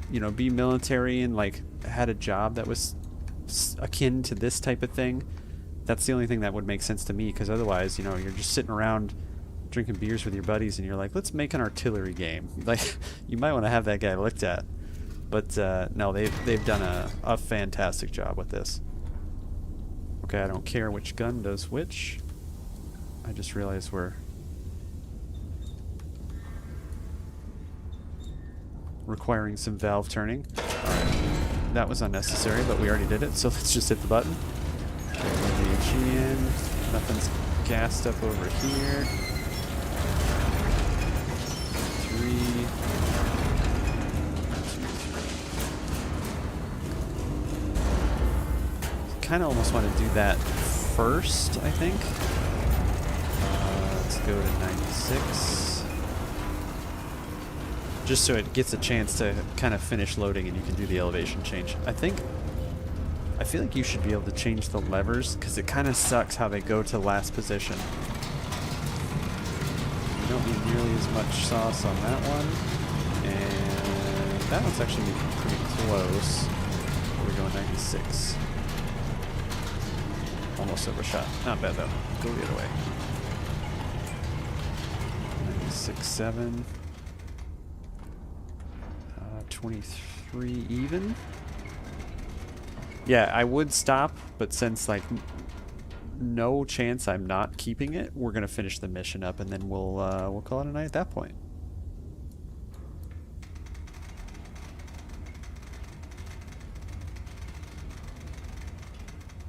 you know, be military and like had a job that was akin to this type of thing. That's the only thing that would make sense to me, because otherwise, you know, you're just sitting around drinking beers with your buddies and you're like, let's make an artillery game. Like, you might want to have that guy looked at. But no, they've done a fantastic job with this. Okay, I don't care which gun does which. I just realized we're requiring some valve turning. Alright, that was unnecessary, but we already did it, so let's just hit the button. Okay, VG in. Nothing's gassed up over here. Kind of almost want to do that first, I think. Let's go to 96. Just so it gets a chance to kind of finish loading and you can do the elevation change. I feel like you should be able to change the levers because it kind of sucks how they go to last position. You don't need nearly as much sauce on that one. And that one's actually pretty close. We're going 96. Almost overshot. Not bad though. Go the other way. 96.7. 23 even. Yeah, I would stop, but since like no chance I'm not keeping it, we're gonna finish the mission up, and then we'll call it a night at that point.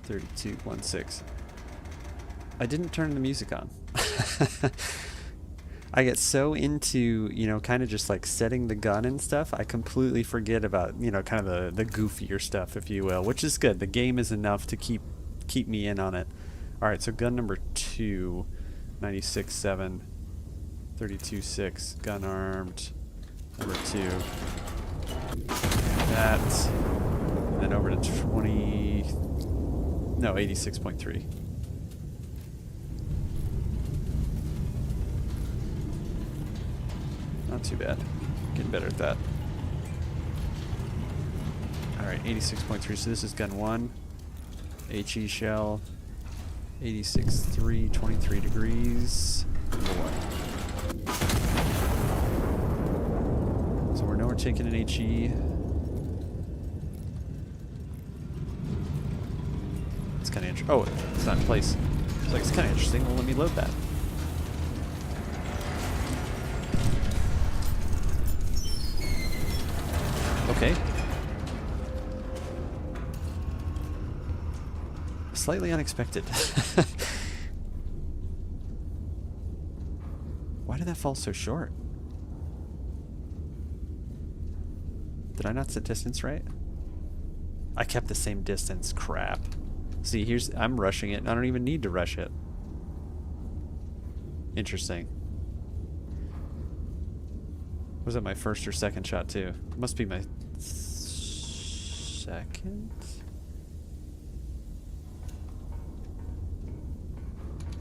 .32.16. I didn't turn the music on. I get so into, you know, kind of just like setting the gun and stuff, I completely forget about, you know, kind of the goofier stuff, if you will, which is good. The game is enough to keep me in on it. Alright, so gun number 2, 96.7, 32.6, gun armed, number 2. That, and then over to 86.3. Not too bad. Getting better at that. Alright, 86.3. So this is gun 1. HE shell. 86.3, 23 degrees. Number 1. So we know we're taking an HE. It's kind of interesting. Oh, it's not in place. It's like, it's kind of interesting. Well, let me load that. Okay. Slightly unexpected. Why did that fall so short? Did I not set distance right? I kept the same distance. Crap. See, I'm rushing it. I don't even need to rush it. Interesting. Was it my first or second shot too? It must be my second?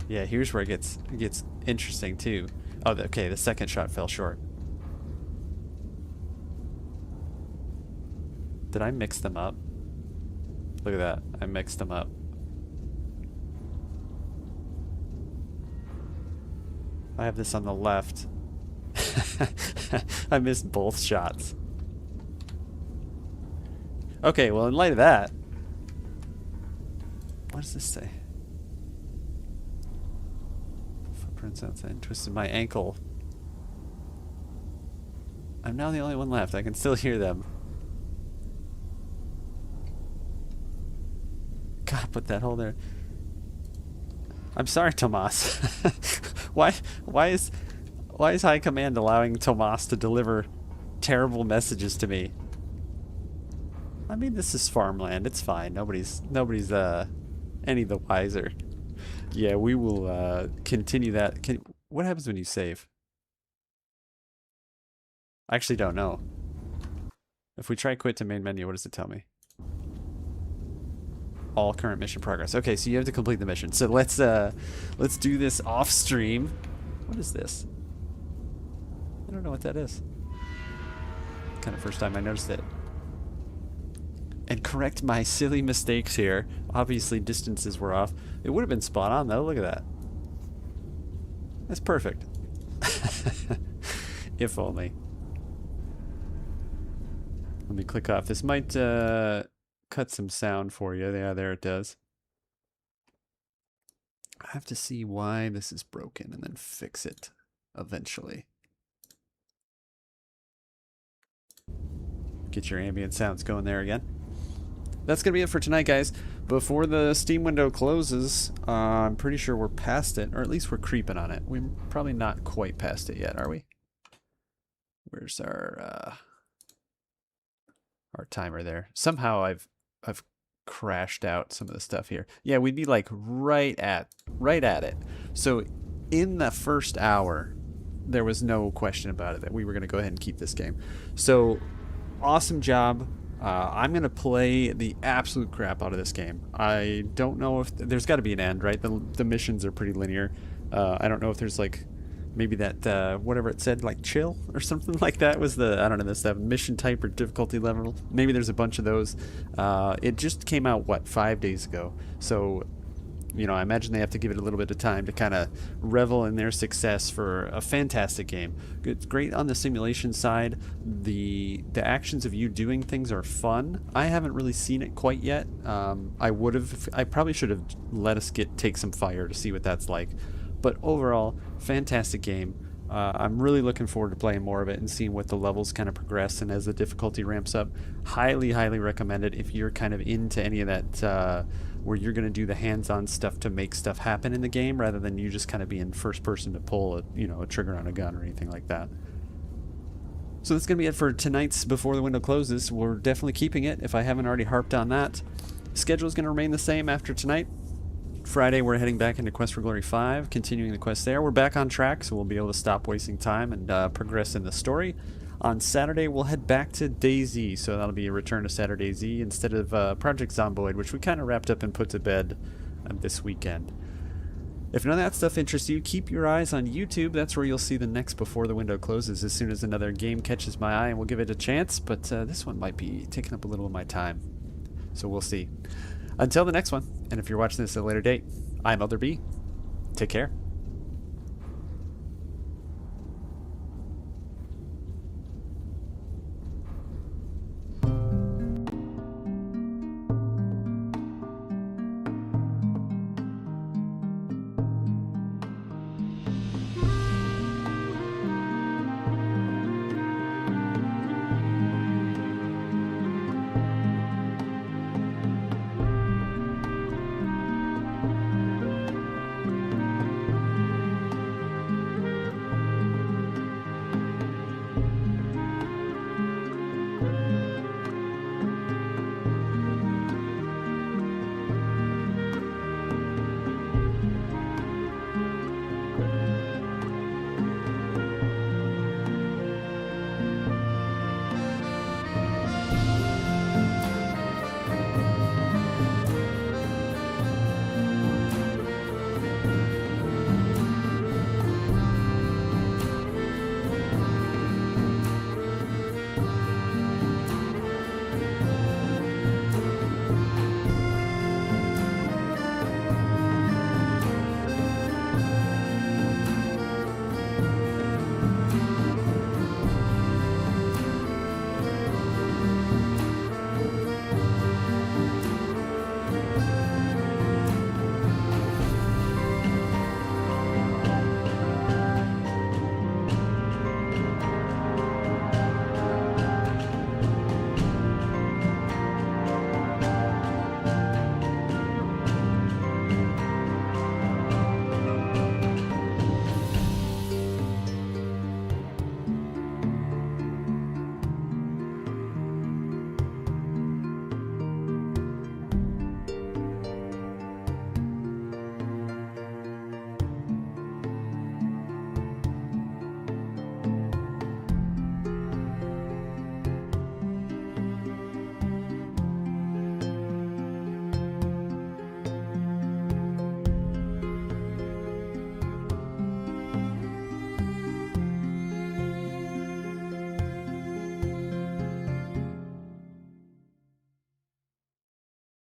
Yeah, here's where it gets interesting too. Oh, okay, the second shot fell short. Did I mix them up? Look at that. I mixed them up. I have this on the left. I missed both shots. Okay, well, in light of that, what does this say? Footprints outside. Twisted my ankle. I'm now the only one left. I can still hear them. God, put that hole there. I'm sorry, Tomas. Why is High Command allowing Tomas to deliver terrible messages to me? I mean, this is farmland. It's fine. Nobody's any the wiser. Yeah, we will continue that. What happens when you save? I actually don't know. If we try quit to main menu, what does it tell me? All current mission progress. Okay, so you have to complete the mission. So let's do this off stream. What is this? I don't know what that is. Kind of first time I noticed it. And correct my silly mistakes here. Obviously distances were off. It would have been spot on though. Look at that. That's perfect. If only. Let me click off. This might cut some sound for you. Yeah, there it does. I have to see why this is broken and then fix it eventually. Get your ambient sounds going there again. That's going to be it for tonight, guys. Before the Steam window closes, I'm pretty sure we're past it, or at least we're creeping on it. We're probably not quite past it yet, are we? Where's our timer there? Somehow I've crashed out some of the stuff here. Yeah, we'd be like right at it. So in the first hour, there was no question about it that we were going to go ahead and keep this game. So awesome job. I'm going to play the absolute crap out of this game. I don't know if there's got to be an end, right? The missions are pretty linear. I don't know if there's like maybe that whatever it said, like chill or something like that was the, I don't know, this mission type or difficulty level. Maybe there's a bunch of those. It just came out, what, 5 days ago. So, you know, I imagine they have to give it a little bit of time to kind of revel in their success for a fantastic game. It's great on the simulation side. The actions of you doing things are fun. I haven't really seen it quite yet. I probably should have let us take some fire to see what that's like. But overall, fantastic game. I'm really looking forward to playing more of it and seeing what the levels kind of progress and as the difficulty ramps up. Highly, highly recommend it if you're kind of into any of that where you're going to do the hands-on stuff to make stuff happen in the game rather than you just kind of being first person to pull a trigger on a gun or anything like that. So that's going to be it for tonight's Before the Window Closes. We're definitely keeping it if I haven't already harped on that. Schedule is going to remain the same after tonight. Friday, we're heading back into Quest for Glory 5, continuing the quest there. We're back on track, so we'll be able to stop wasting time and progress in the story. On Saturday, we'll head back to DayZ, so that'll be a return to Saturday Z instead of Project Zomboid, which we kind of wrapped up and put to bed this weekend. If none of that stuff interests you, keep your eyes on YouTube. That's where you'll see the next Before the Window Closes as soon as another game catches my eye, and we'll give it a chance. But this one might be taking up a little of my time. So we'll see. Until the next one, and if you're watching this at a later date, I'm Elder B. Take care.